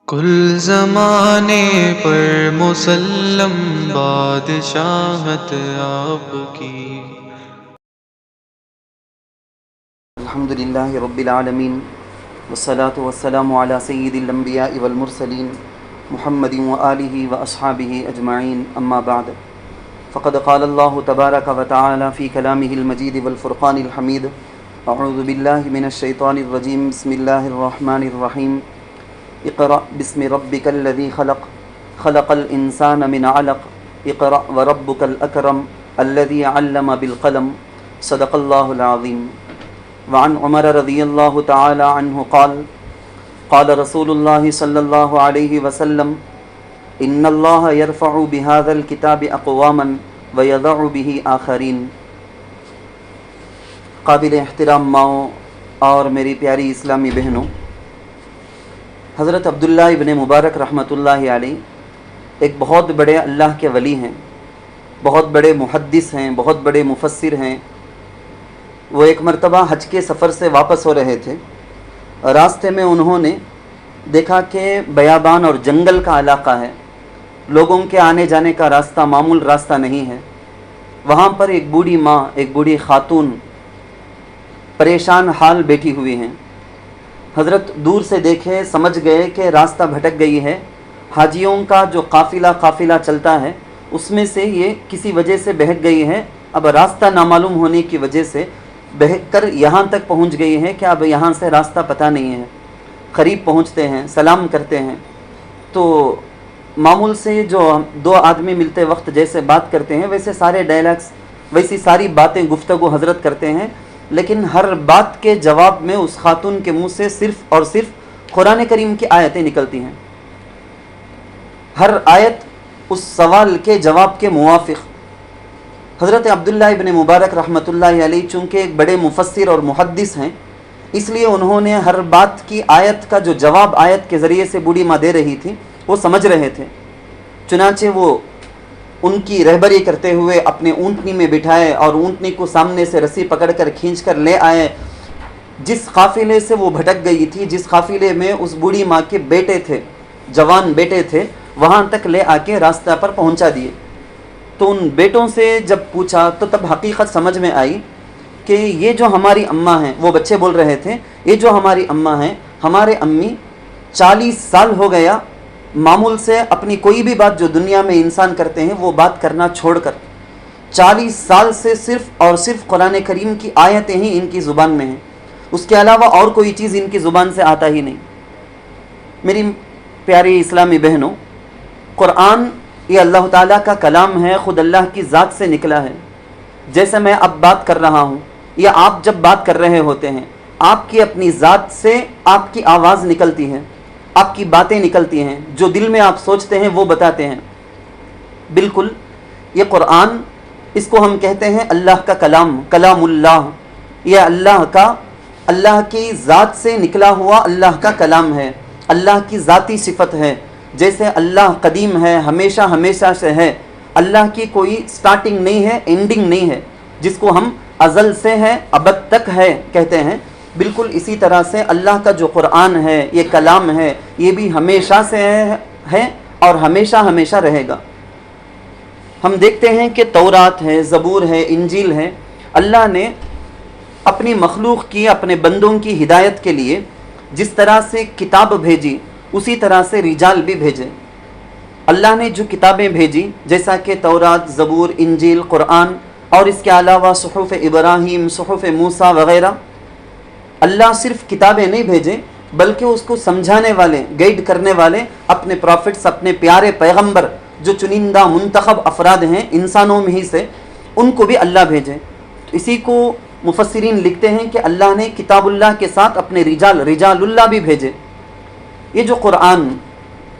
کل زمانے پر مسلم بادشاہت آپ کی۔ الحمدللہ رب العالمین والصلاة والسلام علی سید الانبیاء والمرسلین محمد وآلہ واصحابہ اجمعین، اما بعد فقد قال اللہ تبارک وتعالی فی کلامہ المجید والفرقان الحمید: اعوذ باللہ من الشیطان الرجیم، بسم اللہ الرحمن الرحیم۔ اقرأ بسم ربک الذی خلق، خلق الانسان من علق، اقرأ وربک الاکرم الذی علم بالقلم، صدق اللہ العظیم۔ وعن عمر رضی اللہ تعالی عنہ قال قال رسول اللہ صلی اللہ علیہ وسلم: ان اللہ یرفع بهذا الکتاب اقواما ویضع به آخرین۔ قابل احترام ماؤں اور میری پیاری اسلامی بہنوں، حضرت عبداللہ ابن مبارک رحمۃ اللہ علیہ ایک بہت بڑے اللہ کے ولی ہیں، بہت بڑے محدث ہیں، بہت بڑے مفسر ہیں۔ وہ ایک مرتبہ حج کے سفر سے واپس ہو رہے تھے، راستے میں انہوں نے دیکھا کہ بیابان اور جنگل کا علاقہ ہے، لوگوں کے آنے جانے کا راستہ معمول راستہ نہیں ہے۔ وہاں پر ایک بوڑھی ماں، ایک بوڑھی خاتون پریشان حال بیٹھی ہوئی ہیں۔ حضرت دور سے دیکھے، سمجھ گئے کہ راستہ بھٹک گئی ہے، حاجیوں کا جو قافلہ چلتا ہے اس میں سے یہ کسی وجہ سے بہک گئی ہے، اب راستہ نامعلوم ہونے کی وجہ سے بہک کر یہاں تک پہنچ گئی ہے کہ اب یہاں سے راستہ پتہ نہیں ہے۔ قریب پہنچتے ہیں، سلام کرتے ہیں تو معمول سے جو دو آدمی ملتے وقت جیسے بات کرتے ہیں ویسے سارے ڈائلاگس، ویسی ساری باتیں گفتگو حضرت کرتے ہیں، لیکن ہر بات کے جواب میں اس خاتون کے منہ سے صرف اور صرف قرآن کریم کی آیتیں نکلتی ہیں، ہر آیت اس سوال کے جواب کے موافق۔ حضرت عبداللہ ابن مبارک رحمۃ اللہ علیہ چونکہ ایک بڑے مفسر اور محدث ہیں، اس لیے انہوں نے ہر بات کی آیت کا جو جواب آیت کے ذریعے سے بوڑھی ماں دے رہی تھی وہ سمجھ رہے تھے، چنانچہ وہ ان کی رہبری کرتے ہوئے اپنے اونٹنی میں بٹھائے اور اونٹنی کو سامنے سے رسی پکڑ کر کھینچ کر لے آئے۔ جس قافلے سے وہ بھٹک گئی تھی، جس قافلے میں اس بوڑھی ماں کے بیٹے تھے، جوان بیٹے تھے، وہاں تک لے آ کے راستہ پر پہنچا دیے۔ تو ان بیٹوں سے جب پوچھا تو تب حقیقت سمجھ میں آئی کہ یہ جو ہماری اماں ہیں، وہ بچے بول رہے تھے، یہ جو ہماری اماں ہیں، ہمارے امی 40 سال ہو گیا معمول سے اپنی کوئی بھی بات جو دنیا میں انسان کرتے ہیں وہ بات کرنا چھوڑ کر 40 سال سے صرف اور صرف قرآن کریم کی آیتیں ہی ان کی زبان میں ہیں، اس کے علاوہ اور کوئی چیز ان کی زبان سے آتا ہی نہیں۔ میری پیاری اسلامی بہنوں، قرآن یہ اللہ تعالیٰ کا کلام ہے، خود اللہ کی ذات سے نکلا ہے۔ جیسے میں اب بات کر رہا ہوں یا آپ جب بات کر رہے ہوتے ہیں، آپ کی اپنی ذات سے آپ کی آواز نکلتی ہے، آپ کی باتیں نکلتی ہیں، جو دل میں آپ سوچتے ہیں وہ بتاتے ہیں۔ بالکل یہ قرآن، اس کو ہم کہتے ہیں اللہ کا کلام، کلام اللہ، یہ اللہ کی ذات سے نکلا ہوا اللہ کا کلام ہے، اللہ کی ذاتی صفت ہے۔ جیسے اللہ قدیم ہے، ہمیشہ سے ہے، اللہ کی کوئی سٹارٹنگ نہیں ہے، اینڈنگ نہیں ہے، جس کو ہم ازل سے ہے ابد تک ہے کہتے ہیں۔ بالکل اسی طرح سے اللہ کا جو قرآن ہے، یہ کلام ہے، یہ بھی ہمیشہ سے ہے اور ہمیشہ رہے گا۔ ہم دیکھتے ہیں کہ تورات ہے، زبور ہے، انجیل ہے، اللہ نے اپنی مخلوق کی، اپنے بندوں کی ہدایت کے لیے جس طرح سے کتاب بھیجی اسی طرح سے رجال بھی بھیجے۔ اللہ نے جو کتابیں بھیجی جیسا کہ تورات، زبور، انجیل، قرآن اور اس کے علاوہ صحف ابراہیم، صحف موسیٰ وغیرہ، اللہ صرف کتابیں نہیں بھیجے بلکہ اس کو سمجھانے والے، گائیڈ کرنے والے اپنے پروفٹس، اپنے پیارے پیغمبر جو چنندہ منتخب افراد ہیں انسانوں میں ہی سے، ان کو بھی اللہ بھیجے۔ تو اسی کو مفسرین لکھتے ہیں کہ اللہ نے کتاب اللہ کے ساتھ اپنے رجال اللہ بھی بھیجے۔ یہ جو قرآن،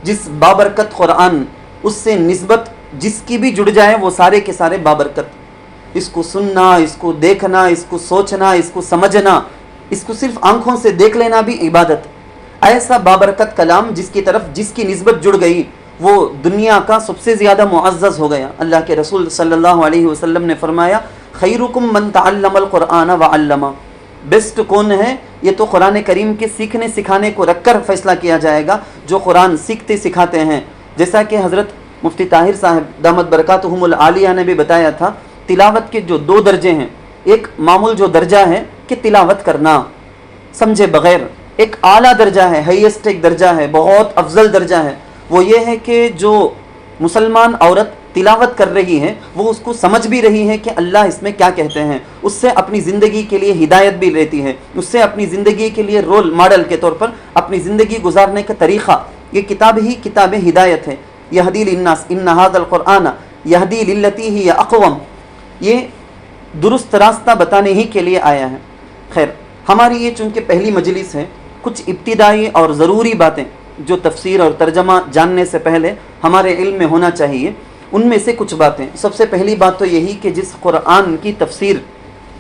جس بابرکت قرآن، اس سے نسبت جس کی بھی جڑ جائے وہ سارے کے سارے بابرکت۔ اس کو سننا، اس کو دیکھنا، اس کو سوچنا، اس کو سمجھنا، اس کو صرف آنکھوں سے دیکھ لینا بھی عبادت۔ ایسا بابرکت کلام جس کی طرف جس کی نسبت جڑ گئی وہ دنیا کا سب سے زیادہ معزز ہو گیا۔ اللہ کے رسول صلی اللہ علیہ وسلم نے فرمایا: خیرکم من تعلم القرآن وعلمہ، بیسٹ کون ہے، یہ تو قرآن کریم کے سیکھنے سکھانے کو رکھ کر فیصلہ کیا جائے گا، جو قرآن سیکھتے سکھاتے ہیں. جیسا کہ حضرت مفتی طاہر صاحب دامت برکاتہم العالیہ نے بھی بتایا تھا، تلاوت کے جو 2 درجے ہیں، ایک معمول جو درجہ ہے کہ تلاوت کرنا سمجھے بغیر، ایک اعلیٰ درجہ ہے، ہائیسٹ ایک درجہ ہے، بہت افضل درجہ ہے، وہ یہ ہے کہ جو مسلمان عورت تلاوت کر رہی ہے وہ اس کو سمجھ بھی رہی ہے کہ اللہ اس میں کیا کہتے ہیں، اس سے اپنی زندگی کے لیے ہدایت بھی لیتی ہے، اس سے اپنی زندگی کے لیے رول ماڈل کے طور پر اپنی زندگی گزارنے کا طریقہ، یہ کتاب ہی کتاب ہدایت ہے. یہدی للناس ان ھذا القرآن یہدی للتی ہی اقوم، یہ درست راستہ بتانے ہی کے لیے آیا ہے. خیر، ہماری یہ چونکہ پہلی مجلس ہے، کچھ ابتدائی اور ضروری باتیں جو تفسیر اور ترجمہ جاننے سے پہلے ہمارے علم میں ہونا چاہیے، ان میں سے کچھ باتیں. سب سے پہلی بات تو یہی کہ جس قرآن کی تفسیر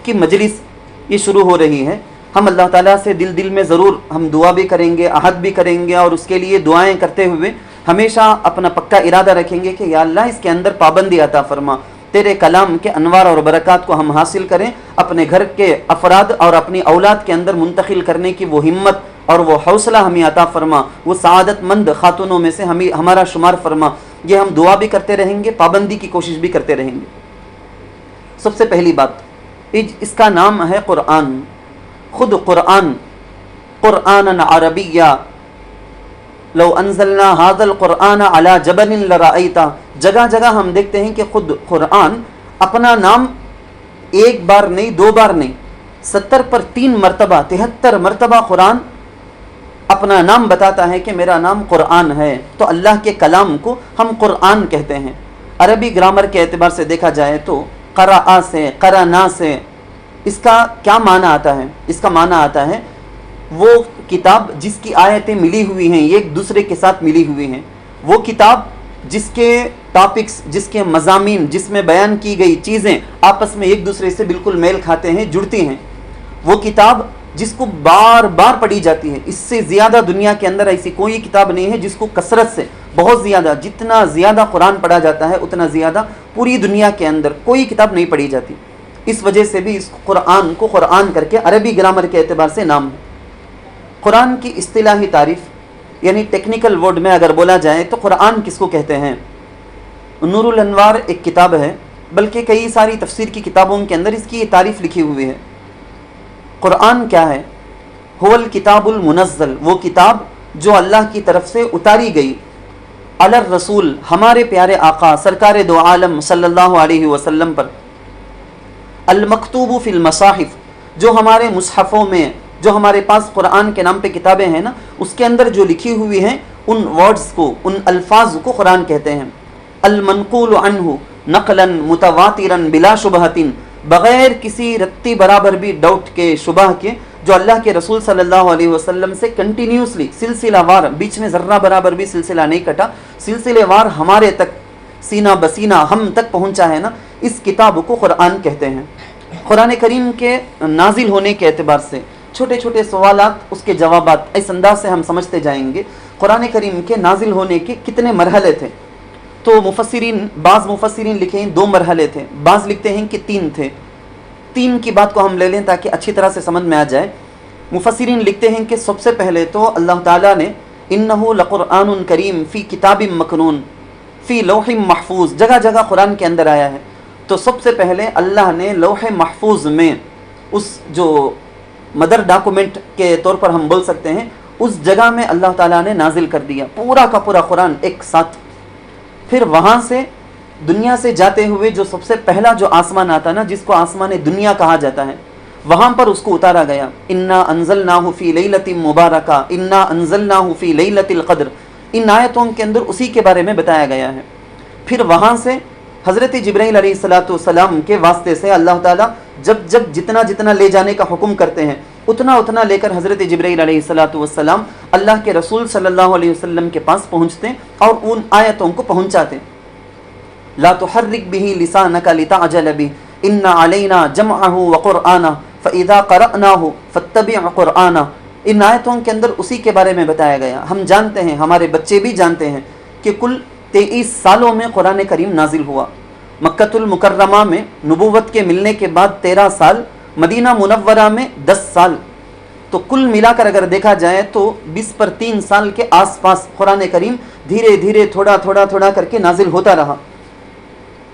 کی مجلس یہ شروع ہو رہی ہے، ہم اللہ تعالیٰ سے دل میں ضرور ہم دعا بھی کریں گے، عہد بھی کریں گے، اور اس کے لیے دعائیں کرتے ہوئے ہمیشہ اپنا پکا ارادہ رکھیں گے کہ یا اللہ اس کے اندر پابندی عطا فرما، تیرے کلام کے انوار اور برکات کو ہم حاصل کریں، اپنے گھر کے افراد اور اپنی اولاد کے اندر منتقل کرنے کی وہ ہمت اور وہ حوصلہ ہمیں عطا فرما، وہ سعادت مند خاتونوں میں سے ہمارا شمار فرما. یہ ہم دعا بھی کرتے رہیں گے، پابندی کی کوشش بھی کرتے رہیں گے. سب سے پہلی بات، اس کا نام ہے قرآن. خود قرآن قرآن عربیہ، لو انزلنا هذا القرآن على جبل لرأيت، جگہ جگہ ہم دیکھتے ہیں کہ خود قرآن اپنا نام ایک بار نہیں، 2 بار نہیں، 70 پر 3 مرتبہ 73 مرتبہ قرآن اپنا نام بتاتا ہے کہ میرا نام قرآن ہے. تو اللہ کے کلام کو ہم قرآن کہتے ہیں. عربی گرامر کے اعتبار سے دیکھا جائے تو قرأ سے، قرأنا سے اس کا کیا معنی آتا ہے؟ اس کا معنی آتا ہے وہ کتاب جس کی آیتیں ملی ہوئی ہیں، یہ ایک دوسرے کے ساتھ ملی ہوئی ہیں، وہ کتاب جس کے ٹاپکس، جس کے مضامین، جس میں بیان کی گئی چیزیں آپس میں ایک دوسرے سے بالکل میل کھاتے ہیں، جڑتی ہیں، وہ کتاب جس کو بار بار پڑھی جاتی ہے. اس سے زیادہ دنیا کے اندر ایسی کوئی کتاب نہیں ہے جس کو کثرت سے، بہت زیادہ، جتنا زیادہ قرآن پڑھا جاتا ہے اتنا زیادہ پوری دنیا کے اندر کوئی کتاب نہیں پڑھی جاتی. اس وجہ سے بھی اس قرآن کو قرآن کر کے عربی گرامر کے اعتبار سے نام ہے. قرآن کی اصطلاحی تعریف یعنی ٹیکنیکل ورڈ میں اگر بولا جائے تو قرآن کس کو کہتے ہیں؟ نور الانوار ایک کتاب ہے، بلکہ کئی ساری تفسیر کی کتابوں کے اندر اس کی یہ تعریف لکھی ہوئی ہے. قرآن کیا ہے؟ هو الکتاب المنزل، وہ کتاب جو اللہ کی طرف سے اتاری گئی، علی الرسول، ہمارے پیارے آقا سرکار دو عالم صلی اللہ علیہ وسلم پر، المکتوب فی المصاحف، جو ہمارے مصحفوں میں، جو ہمارے پاس قرآن کے نام پہ کتابیں ہیں نا، اس کے اندر جو لکھی ہوئی ہیں ان ورڈز کو، ان الفاظ کو قرآن کہتے ہیں. المنقول عنہ نقلا متواترا بلا شبہۃ، بغیر کسی رتی برابر بھی ڈاؤٹ کے، شبہ کے، جو اللہ کے رسول صلی اللہ علیہ وسلم سے کنٹینیوسلی سلسلہ وار، بیچ میں ذرہ برابر بھی سلسلہ نہیں کٹا، سلسلے وار ہمارے تک سینہ بسینہ ہم تک پہنچا ہے نا، اس کتاب کو قرآن کہتے ہیں. قرآن کریم کے نازل ہونے کے اعتبار سے چھوٹے چھوٹے سوالات، اس کے جوابات اس انداز سے ہم سمجھتے جائیں گے. قرآن کریم کے نازل ہونے کے کتنے مرحلے تھے؟ تو مفسرین، بعض مفسرین لکھیں 2 مرحلے تھے، بعض لکھتے ہیں کہ 3 تھے. 3 کی بات کو ہم لے لیں تاکہ اچھی طرح سے سمجھ میں آ جائے. مفسرین لکھتے ہیں کہ سب سے پہلے تو اللہ تعالیٰ نے انہ لقرآن کریم فی کتاب مکنون فی لوح محفوظ، جگہ جگہ قرآن کے اندر آیا ہے. تو سب سے پہلے اللہ نے لوح محفوظ میں، اس جو مدر ڈاکومنٹ کے طور پر ہم بول سکتے ہیں، اس جگہ میں اللہ تعالیٰ نے نازل کر دیا پورا کا پورا قرآن ایک ساتھ. پھر وہاں سے دنیا سے جاتے ہوئے جو سب سے پہلا جو آسمان آتا نا، جس کو آسمان دنیا کہا جاتا ہے، وہاں پر اس کو اتارا گیا. انا انزلناہ فی لیلۃ مبارکہ، انا انزلناہ فی لیلۃ القدر، ان آیتوں کے اندر اسی کے بارے میں بتایا گیا ہے. پھر وہاں سے حضرت جبرائیل علیہ السلام کے واسطے سے اللہ تعالیٰ جب جتنا جتنا لے جانے کا حکم کرتے ہیں اتنا اتنا لے کر حضرت جبرائیل علیہ السلام اللہ کے رسول صلی اللہ علیہ وسلم کے پاس پہنچتے اور ان آیتوں کو پہنچاتے. لا تحرک به لسانک لتعجل به ان علینا جمعہ وقرآنہ فاذا قرأناہ فاتبع قرآنہ. ان آیتوں کے اندر اسی کے بارے میں بتایا گیا. ہم جانتے ہیں، ہمارے بچے بھی جانتے ہیں کہ کل 23 سالوں میں قرآن کریم نازل ہوا. مکۃ المکرمہ میں نبوت کے ملنے کے بعد 13 سال مدینہ منورہ میں 10 سال. تو کل ملا کر اگر دیکھا جائے تو 20 پر 3 سال کے آس پاس قرآن کریم دھیرے دھیرے تھوڑا کر کے نازل ہوتا رہا.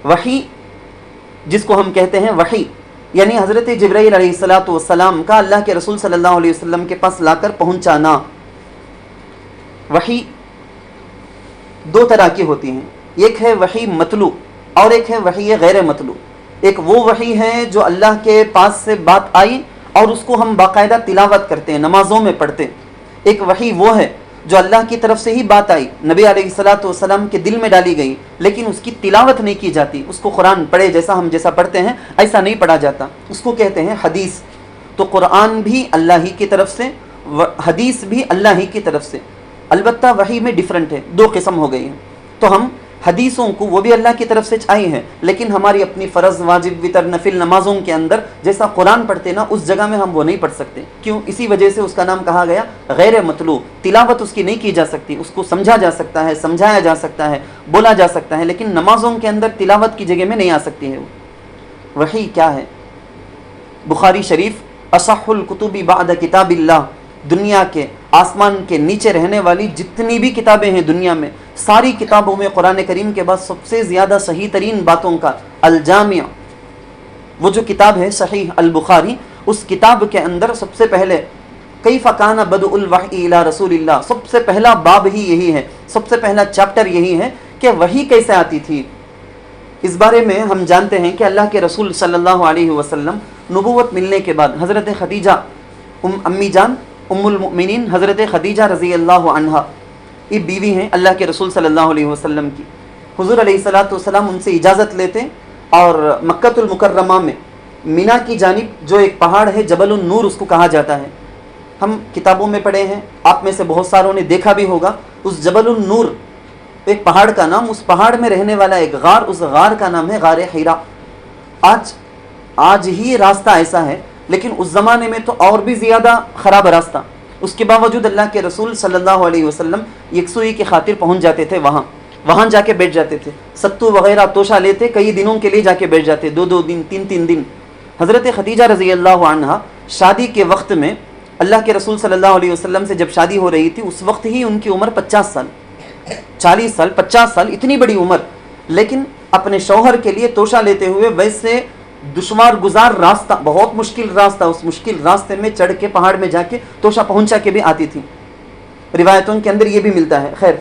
وحی جس کو ہم کہتے ہیں وحی، یعنی حضرت جبرائیل علیہ الصلاۃ والسلام کا اللہ کے رسول صلی اللہ علیہ وسلم کے پاس لا کر پہنچانا. وحی 2 طرح کی ہوتی ہیں، ایک ہے وحی مطلوع اور ایک ہے وحی غیر مطلوع. ایک وہ وحی ہے جو اللہ کے پاس سے بات آئی اور اس کو ہم باقاعدہ تلاوت کرتے ہیں، نمازوں میں پڑھتے ہیں. ایک وحی وہ ہے جو اللہ کی طرف سے ہی بات آئی، نبی علیہ الصلاۃ والسلام کے دل میں ڈالی گئی، لیکن اس کی تلاوت نہیں کی جاتی. اس کو قرآن پڑھے جیسا پڑھتے ہیں ایسا نہیں پڑھا جاتا. اس کو کہتے ہیں حدیث. تو قرآن بھی اللہ ہی کی طرف سے، حدیث بھی اللہ ہی کی طرف سے. البتہ وحی میں ڈیفرنٹ ہے، 2 قسم ہو گئی ہیں. تو ہم حدیثوں کو، وہ بھی اللہ کی طرف سے آئی ہیں، لیکن ہماری اپنی فرض، واجب، وتر، نفل نمازوں کے اندر جیسا قرآن پڑھتے نا، اس جگہ میں ہم وہ نہیں پڑھ سکتے. کیوں؟ اسی وجہ سے اس کا نام کہا گیا غیر مطلوع. تلاوت اس کی نہیں کی جا سکتی، اس کو سمجھا جا سکتا ہے، سمجھایا جا سکتا ہے، بولا جا سکتا ہے، لیکن نمازوں کے اندر تلاوت کی جگہ میں نہیں آ سکتی ہے. وحی کیا ہے؟ بخاری شریف اصح الکتب بعد کتاب اللہ، دنیا کے آسمان کے نیچے رہنے والی جتنی بھی کتابیں ہیں دنیا میں، ساری کتابوں میں قرآن کریم کے بعد سب سے زیادہ صحیح ترین باتوں کا الجامع، وہ جو کتاب ہے صحیح البخاری، اس کتاب کے اندر سب سے پہلے کیف کان بدء الوحی الی رسول اللہ، سب سے پہلا باب ہی یہی ہے، سب سے پہلا چیپٹر یہی ہے کہ وحی کیسے آتی تھی. اس بارے میں ہم جانتے ہیں کہ اللہ کے رسول صلی اللہ علیہ وسلم نبوت ملنے کے بعد حضرت خدیجہ امی جان ام المؤمنین حضرت خدیجہ رضی اللہ عنہا، یہ بیوی ہیں اللہ کے رسول صلی اللہ علیہ وسلم کی. حضور علیہ الصلاۃ والسلام ان سے اجازت لیتے اور مکۃ المکرمہ میں مینا کی جانب جو ایک پہاڑ ہے جبل النور اس کو کہا جاتا ہے، ہم کتابوں میں پڑھے ہیں، آپ میں سے بہت ساروں نے دیکھا بھی ہوگا. اس جبل النور ایک پہاڑ کا نام، اس پہاڑ میں رہنے والا ایک غار، اس غار کا نام ہے غار حرا. آج ہی راستہ ایسا ہے، لیکن اس زمانے میں تو اور بھی زیادہ خراب راستہ. اس کے باوجود اللہ کے رسول صلی اللہ علیہ وسلم یکسوئی کی خاطر پہنچ جاتے تھے، وہاں جا کے بیٹھ جاتے تھے، ستو وغیرہ توشہ لیتے، کئی دنوں کے لیے جا کے بیٹھ جاتے، 2 دن 3 دن. حضرت خدیجہ رضی اللہ عنہا شادی کے وقت میں اللہ کے رسول صلی اللہ علیہ وسلم سے جب شادی ہو رہی تھی، اس وقت ہی ان کی عمر 50 سال، 40 سال 50 سال، اتنی بڑی عمر، لیکن اپنے شوہر کے لیے توشہ لیتے ہوئے ویسے دشوار گزار راستہ، بہت مشکل راستہ، اس مشکل راستے میں چڑھ کے پہاڑ میں جا کے توشہ پہنچا کے بھی آتی تھی. روایتوں کے اندر یہ بھی ملتا ہے. خیر،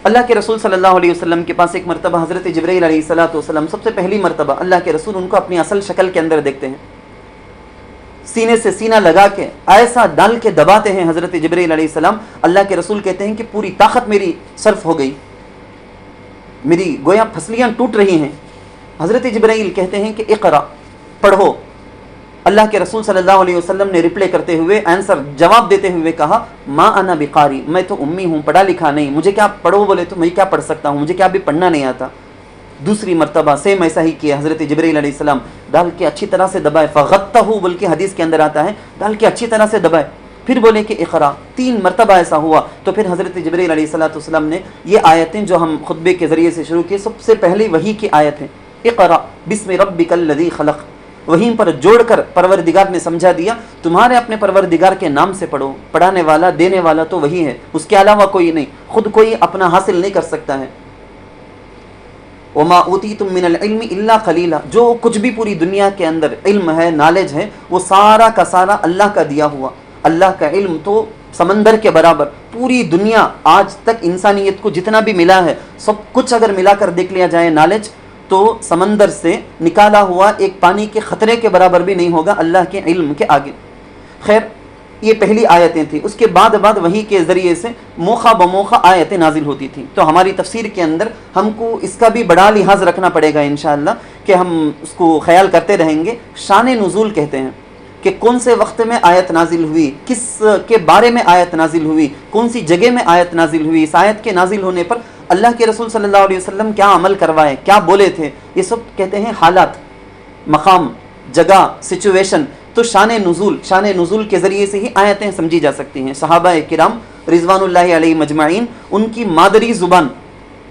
اللہ کے رسول صلی اللہ علیہ وسلم کے پاس ایک مرتبہ حضرت جبرائیل علیہ الصلاۃ والسلام، سب سے پہلی مرتبہ اللہ کے رسول ان کو اپنی اصل شکل کے اندر دیکھتے ہیں، سینے سے سینہ لگا کے ایسا ڈال کے دباتے ہیں حضرت جبرائیل علیہ السلام. اللہ کے رسول کہتے ہیں کہ پوری طاقت میری صرف ہو گئی، میری گویا پھسلیاں ٹوٹ رہی ہیں. حضرت جبرائیل کہتے ہیں کہ اقرا، پڑھو. اللہ کے رسول صلی اللہ علیہ وسلم نے رپلے کرتے ہوئے، آنسر جواب دیتے ہوئے کہا، ما انا بقاری، میں تو امی ہوں، پڑھا لکھا نہیں، مجھے کیا پڑھو بولے تو میں کیا پڑھ سکتا ہوں، مجھے کیا بھی پڑھنا نہیں آتا. دوسری مرتبہ سیم ایسا ہی کیا حضرت جبرائیل علیہ السلام، ڈال کے اچھی طرح سے دبائے، فغتہ بول کے حدیث کے اندر آتا ہے، ڈال کے اچھی طرح سے دبائے، پھر بولے کہ اقرا. 3 مرتبہ ایسا ہوا تو پھر حضرت جبرائیل علیہ الصلوۃ والسلام نے یہ آیتیں جو ہم خطبے کے ذریعے سے شروع کی، سب سے پہلی وحی کی آیت ہے، اقرا بسم ربک الذی خلق. وہیں پر جوڑ کر پروردگار نے سمجھا دیا، تمہارے اپنے پروردگار کے نام سے پڑھو، پڑھانے والا دینے والا تو وہی ہے، اس کے علاوہ کوئی نہیں، خود کوئی اپنا حاصل نہیں کر سکتا ہے. وما اوتیتم من العلم الا قلیلا، جو کچھ بھی پوری دنیا کے اندر علم ہے، نالج ہے، وہ سارا کا سارا اللہ کا دیا ہوا. اللہ کا علم تو سمندر کے برابر، پوری دنیا آج تک انسانیت کو جتنا بھی ملا ہے سب کچھ اگر ملا کر دیکھ لیا جائے نالج، تو سمندر سے نکالا ہوا ایک پانی کے خطرے کے برابر بھی نہیں ہوگا اللہ کے علم کے آگے. خیر، یہ پہلی آیتیں تھیں. اس کے بعد وحی کے ذریعے سے موقع بموقع آیتیں نازل ہوتی تھیں. تو ہماری تفسیر کے اندر ہم کو اس کا بھی بڑا لحاظ رکھنا پڑے گا انشاءاللہ، کہ ہم اس کو خیال کرتے رہیں گے. شان نزول کہتے ہیں کہ کون سے وقت میں آیت نازل ہوئی، کس کے بارے میں آیت نازل ہوئی، کون سی جگہ میں آیت نازل ہوئی، اس آیت کے نازل ہونے پر اللہ کے رسول صلی اللہ علیہ وسلم کیا عمل کروائے، کیا بولے تھے، یہ سب کہتے ہیں حالات، مقام، جگہ، سچویشن. تو شان نزول کے ذریعے سے ہی آیتیں سمجھی جا سکتی ہیں. صحابہ کرام رضوان اللہ علیہ مجمعین، ان کی مادری زبان،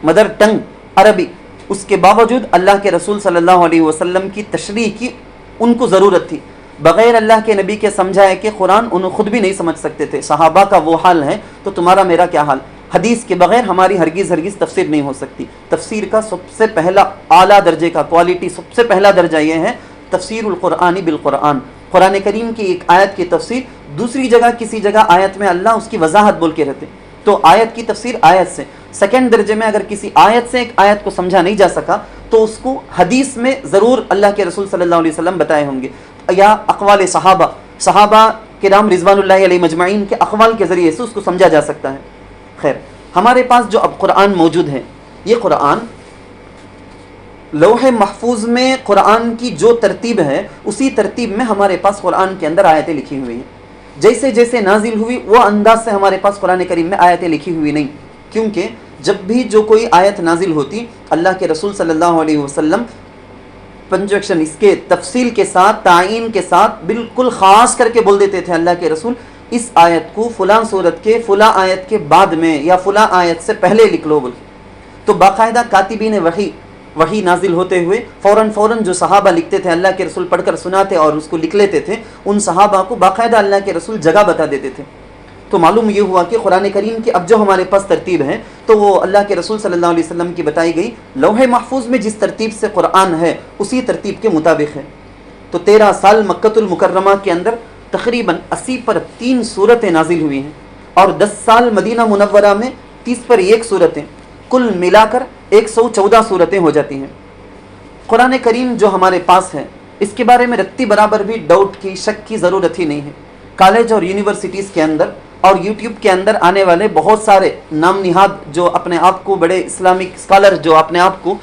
مدر ٹنگ عربی، اس کے باوجود اللہ کے رسول صلی اللہ علیہ وسلم کی تشریح کی ان کو ضرورت تھی. بغیر اللہ کے نبی کے سمجھائے کہ قرآن انہوں خود بھی نہیں سمجھ سکتے تھے. صحابہ کا وہ حال ہے تو تمہارا میرا کیا حال. حدیث کے بغیر ہماری ہرگز تفسیر نہیں ہو سکتی. تفسیر کا سب سے پہلا اعلیٰ درجے کا کوالٹی، سب سے پہلا درجہ یہ ہے تفسیر القرآن بالقرآن. قرآن کریم کی ایک آیت کی تفسیر، دوسری جگہ کسی جگہ آیت میں اللہ اس کی وضاحت بول کے رہتے، تو آیت کی تفسیر آیت سے. سیکنڈ درجے میں اگر کسی آیت سے ایک آیت کو سمجھا نہیں جا سکا تو اس کو حدیث میں ضرور اللہ کے رسول صلی اللہ علیہ وسلم بتائے ہوں گے، یا اقوال صحابہ کرام رضوان اللہ علیہ مجمعین کے اقوال کے ذریعے سے اس کو سمجھا جا سکتا ہے. خیر، ہمارے پاس جو اب قرآن موجود ہے، یہ قرآن لوح محفوظ میں قرآن کی جو ترتیب ہے اسی ترتیب میں ہمارے پاس قرآن کے اندر آیتیں لکھی ہوئی ہیں. جیسے جیسے نازل ہوئی وہ انداز سے ہمارے پاس قرآن کریم میں آیتیں لکھی ہوئی نہیں، کیونکہ جب بھی جو کوئی آیت نازل ہوتی اللہ کے رسول صلی اللہ علیہ وسلم پنجویکشن اس کے تفصیل کے ساتھ، تعین کے ساتھ بالکل خاص کر کے بول دیتے تھے اللہ کے رسول اس آیت کو فلاں صورت کے فلاں آیت کے بعد میں یا فلاں آیت سے پہلے لکھ لو بول. تو باقاعدہ کاتبین وحی نازل ہوتے ہوئے فوراً جو صحابہ لکھتے تھے اللہ کے رسول پڑھ کر سناتے اور اس کو لکھ لیتے تھے، ان صحابہ کو باقاعدہ اللہ کے رسول جگہ بتا دیتے تھے. تو معلوم یہ ہوا کہ قرآن کریم کی اب جو ہمارے پاس ترتیب ہے تو وہ اللہ کے رسول صلی اللہ علیہ وسلم کی بتائی گئی لوح محفوظ میں جس ترتیب سے قرآن ہے اسی ترتیب کے مطابق ہے. تو 13 سال مکۃ المکرمہ کے اندر تقریباً 80 پر 3 سورتیں نازل ہوئی ہیں، اور 10 سال مدینہ منورہ میں 30 پر 1 سورتیں، کل ملا کر 114 سورتیں ہو جاتی ہیں. قرآن کریم جو ہمارے پاس ہے اس کے بارے میں رتی برابر بھی ڈاؤٹ کی، شک کی ضرورت ہی نہیں ہے. کالج اور یونیورسٹیز کے اندر اور یوٹیوب کے اندر آنے والے بہت سارے نام نہاد جو اپنے آپ کو بڑے اسلامک اسکالر جو اپنے آپ کو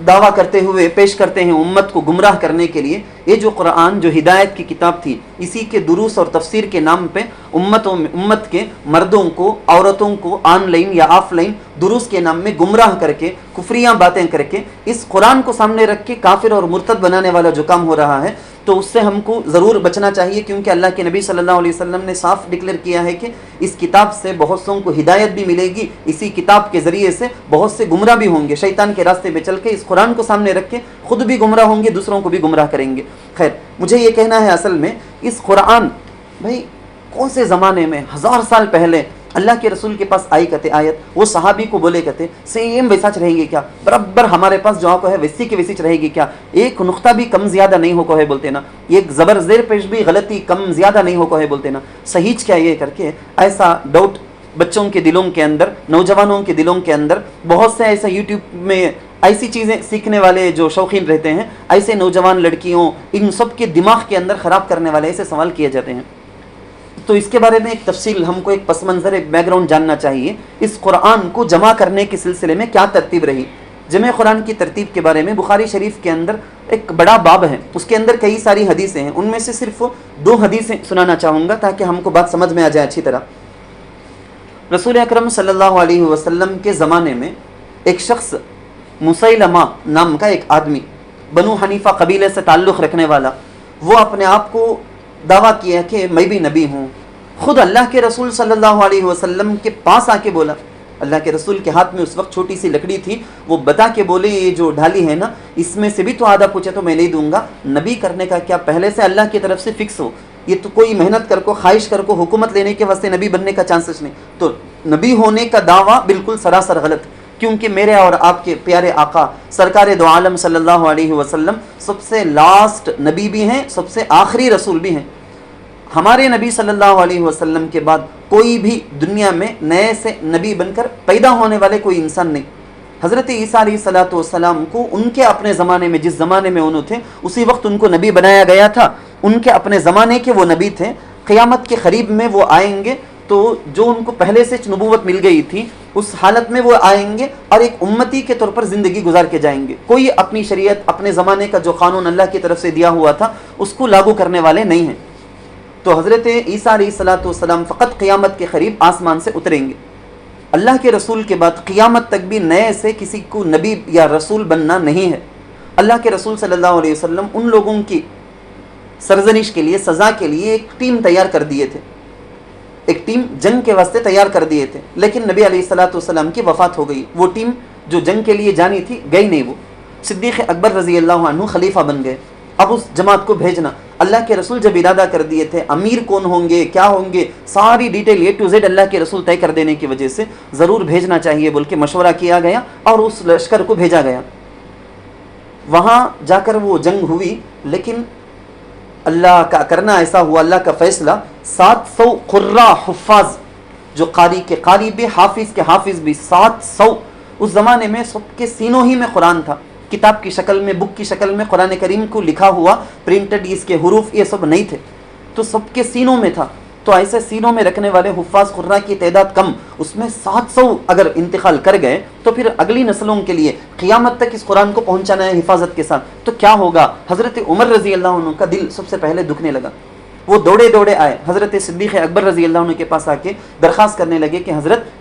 دعویٰ کرتے ہوئے پیش کرتے ہیں امت کو گمراہ کرنے کے لیے، یہ جو قرآن جو ہدایت کی کتاب تھی اسی کے دروس اور تفسیر کے نام پہ امت کے مردوں کو، عورتوں کو آن لائن یا آف لائن دروس کے نام میں گمراہ کر کے کفریاں باتیں کر کے اس قرآن کو سامنے رکھ کے کافر اور مرتد بنانے والا جو کام ہو رہا ہے، تو اس سے ہم کو ضرور بچنا چاہیے. کیونکہ اللہ کے نبی صلی اللہ علیہ وسلم نے صاف ڈکلیئر کیا ہے کہ اس کتاب سے بہت سوں کو ہدایت بھی ملے گی، اسی کتاب کے ذریعے سے بہت سے گمراہ بھی ہوں گے، شیطان کے راستے پہ چل کے اس قرآن کو سامنے رکھ کے خود بھی گمراہ ہوں گے، دوسروں کو بھی گمراہ کریں گے. خیر، مجھے یہ کہنا ہے اصل میں اس قرآن بھائی کون سے زمانے میں 1000 سال پہلے اللہ کے رسول کے پاس آئی کہتے آیت، وہ صحابی کو بولے کہتے سیم ویساچ رہے گی کیا، برابر ہمارے پاس جو آپ کو ہے ویسی کی ویسی رہے گی کیا، ایک نقطہ بھی کم زیادہ نہیں ہو کو ہے بولتے نا، ایک زبر زیر پیش بھی غلطی کم زیادہ نہیں ہو کو ہے بولتے نا، صحیح کیا یہ کر کے ایسا ڈاؤٹ بچوں کے دلوں کے اندر، نوجوانوں کے دلوں کے اندر، بہت سے ایسا یوٹیوب میں ایسی چیزیں سیکھنے والے جو شوقین رہتے ہیں، ایسے نوجوان لڑکیوں ان سب کے دماغ کے اندر خراب کرنے والے ایسے سوال کیے جاتے ہیں. تو اس کے بارے میں ایک تفصیل ہم کو ایک پس منظر، ایک بیک گراؤنڈ جاننا چاہیے. اس قرآن کو جمع کرنے کے سلسلے میں کیا ترتیب رہی؟ جمع قرآن کی ترتیب کے بارے میں بخاری شریف کے اندر ایک بڑا باب ہے، اس کے اندر کئی ساری حدیثیں ہیں، ان میں سے صرف 2 حدیثیں سنانا چاہوں گا تاکہ ہم کو بات سمجھ میں آ جائے اچھی طرح. رسول اکرم صلی اللہ علیہ وسلم کے زمانے میں ایک شخص مسیلمہ نام کا ایک آدمی، بنو حنیفہ قبیلے سے تعلق رکھنے والا، وہ اپنے آپ کو دعویٰ کیا کہ میں بھی نبی ہوں. خود اللہ کے رسول صلی اللہ علیہ وسلم کے پاس آ کے بولا، اللہ کے رسول کے ہاتھ میں اس وقت چھوٹی سی لکڑی تھی، وہ بتا کے بولے یہ جو ڈھالی ہے نا اس میں سے بھی تو آدھا پوچھے تو میں نہیں دوں گا. نبی کرنے کا کیا پہلے سے اللہ کی طرف سے فکس ہو؟ یہ تو کوئی محنت کر کو، خواہش کر کو، حکومت لینے کے واسطے نبی بننے کا چانسز نہیں. تو نبی ہونے کا دعویٰ بالکل سراسر غلط، کیونکہ میرے اور آپ کے پیارے آقا سرکار دو عالم صلی اللہ علیہ وسلم سب سے لاسٹ نبی بھی ہیں، سب سے آخری رسول بھی ہیں. ہمارے نبی صلی اللہ علیہ وسلم کے بعد کوئی بھی دنیا میں نئے سے نبی بن کر پیدا ہونے والے کوئی انسان نہیں. حضرت عیسیٰ علیہ الصلوۃ والسلام کو ان کے اپنے زمانے میں، جس زمانے میں انہوں تھے اسی وقت ان کو نبی بنایا گیا تھا. ان کے اپنے زمانے کے وہ نبی تھے. قیامت کے قریب میں وہ آئیں گے تو جو ان کو پہلے سے نبوت مل گئی تھی اس حالت میں وہ آئیں گے اور ایک امتی کے طور پر زندگی گزار کے جائیں گے. کوئی اپنی شریعت، اپنے زمانے کا جو قانون اللہ کی طرف سے دیا ہوا تھا اس کو لاگو کرنے والے نہیں ہیں. تو حضرت عیسیٰ علیہ الصلوۃ والسلام فقط قیامت کے قریب آسمان سے اتریں گے. اللہ کے رسول کے بعد قیامت تک بھی نئے سے کسی کو نبی یا رسول بننا نہیں ہے. اللہ کے رسول صلی اللہ علیہ وسلم ان لوگوں کی سرزنش کے لیے، سزا کے لیے ایک ٹیم تیار کر دیے تھے، ایک ٹیم جنگ کے واسطے تیار کر دیے تھے. لیکن نبی علیہ الصلوۃ والسلام کی وفات ہو گئی. وہ ٹیم جو جنگ کے لیے جانی تھی گئی نہیں. وہ صدیق اکبر رضی اللہ عنہ خلیفہ بن گئے. اب اس جماعت کو بھیجنا، اللہ کے رسول جب ارادہ کر دیے تھے امیر کون ہوں گے کیا ہوں گے ساری ڈیٹیل A to Z اللہ کے رسول طے کر دینے کی وجہ سے ضرور بھیجنا چاہیے بول کے مشورہ کیا گیا اور اس لشکر کو بھیجا گیا. وہاں جا کر وہ جنگ ہوئی لیکن اللہ کا کرنا ایسا ہوا, اللہ کا فیصلہ 700 قراء حفاظ جو قاری کے قاری بھی حافظ کے حافظ بھی 700. اس زمانے میں سب کے سینوں ہی میں قرآن تھا, کتاب کی شکل میں بک کی شکل میں قرآن کریم کو لکھا ہوا پرنٹڈ اس کے حروف یہ سب نہیں تھے تو سب کے سینوں میں تھا. تو ایسے سینوں میں رکھنے والے حفاظ قراء کی تعداد کم, اس میں 700 اگر انتقال کر گئے تو پھر اگلی نسلوں کے لیے قیامت تک اس قرآن کو پہنچانا ہے حفاظت کے ساتھ تو کیا ہوگا. حضرت عمر رضی اللہ عنہ کا دل سب سے پہلے دکھنے لگا. وہ دوڑے دوڑے آئے حضرت صدیق اکبر رضی اللہ عنہ کے پاس آ کے درخواست کرنے لگے کہ حضرت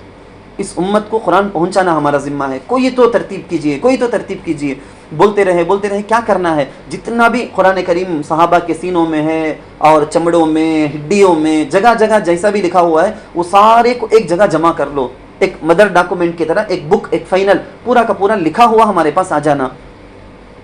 اس امت کو قرآن پہنچانا ہمارا ذمہ ہے, کوئی تو ترتیب کیجئے کوئی تو ترتیب کیجئے. بولتے رہے کیا کرنا ہے, جتنا بھی قرآن کریم صحابہ کے سینوں میں ہے اور چمڑوں میں ہڈیوں میں جگہ جگہ جیسا بھی لکھا ہوا ہے وہ سارے کو ایک جگہ جمع کر لو, ایک مدر ڈاکومنٹ کی طرح ایک بک ایک فائنل پورا کا پورا لکھا ہوا ہمارے پاس آ جانا.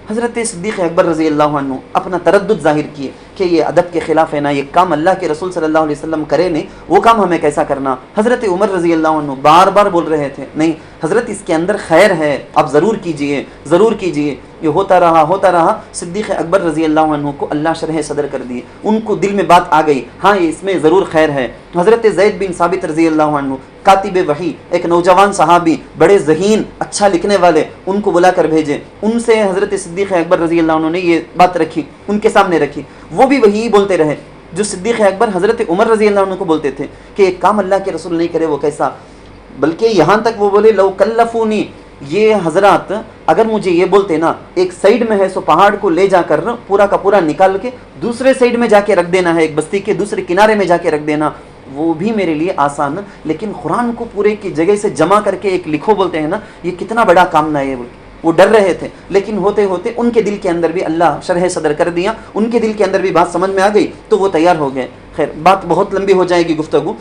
حضرت صدیق اکبر رضی اللہ عنہ اپنا تردد ظاہر کیے کہ یہ ادب کے خلاف ہے نا, یہ کام اللہ کے رسول صلی اللہ علیہ وسلم کرے نہیں وہ کام ہمیں کیسا کرنا. حضرت عمر رضی اللہ عنہ بار بار بول رہے تھے نہیں حضرت اس کے اندر خیر ہے آپ ضرور کیجئے ضرور کیجئے. یہ ہوتا رہا. صدیق اکبر رضی اللہ عنہ کو اللہ شرح صدر کر دیے, ان کو دل میں بات آ گئی ہاں اس میں ضرور خیر ہے. حضرت زید بن ثابت رضی اللہ عنہ کاتب وحی ایک نوجوان صحابی بڑے ذہین اچھا لکھنے والے, ان کو بلا کر بھیجے. ان سے حضرت صدیق اکبر رضی اللہ عنہ نے یہ بات رکھی, ان کے سامنے رکھی. وہ بھی وہی بولتے رہے جو صدیق اکبر حضرت عمر رضی اللہ عنہ کو بولتے تھے کہ ایک کام اللہ کے رسول نہیں کرے وہ کیسا. بلکہ یہاں تک وہ بولے لو کلفونی, یہ حضرات اگر مجھے یہ بولتے نا ایک سائیڈ میں ہے سو پہاڑ کو لے جا کر پورا کا پورا نکال کے دوسرے سائیڈ میں جا کے رکھ دینا ہے, ایک بستی کے دوسرے کنارے میں جا کے رکھ دینا, وہ بھی میرے لیے آسان. لیکن قرآن کو پورے کی جگہ سے جمع کر کے ایک لکھو بولتے ہیں نا یہ کتنا بڑا کام نہ ہے. وہ ڈر رہے تھے لیکن ہوتے ہوتے ان کے دل کے اندر بھی اللہ شرح صدر کر دیا, ان کے دل کے اندر بھی بات سمجھ میں آ گئی تو وہ تیار ہو گئے. خیر بات بہت لمبی ہو جائے گی گفتگو,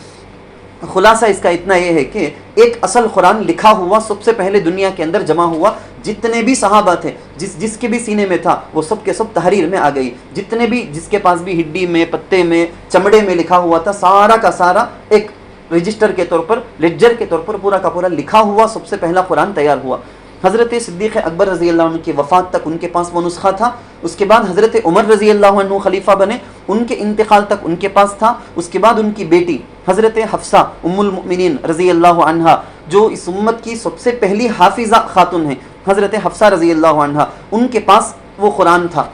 خلاصہ اس کا اتنا یہ ہے کہ ایک اصل قرآن لکھا ہوا سب سے پہلے دنیا کے اندر جمع ہوا, جتنے بھی صحابہ تھے جس کے بھی سینے میں تھا وہ سب کے سب تحریر میں آ گئی. جتنے بھی جس کے پاس بھی ہڈی میں پتے میں چمڑے میں لکھا ہوا تھا سارا کا سارا ایک رجسٹر کے طور پر لیڈجر کے طور پر پورا کا پورا لکھا ہوا سب سے پہلا قرآن تیار ہوا. حضرت صدیق اکبر رضی اللہ عنہ کی وفات تک ان کے پاس وہ نسخہ تھا. اس کے بعد حضرت عمر رضی اللہ عنہ خلیفہ بنے, ان کے انتقال تک ان کے پاس تھا. اس کے بعد ان کی بیٹی حضرت حفصہ ام المؤمنین رضی اللہ عنہا جو اس امت کی سب سے پہلی حافظہ خاتون ہیں, حضرت حفصہ رضی اللہ عنہا ان کے پاس وہ قرآن تھا,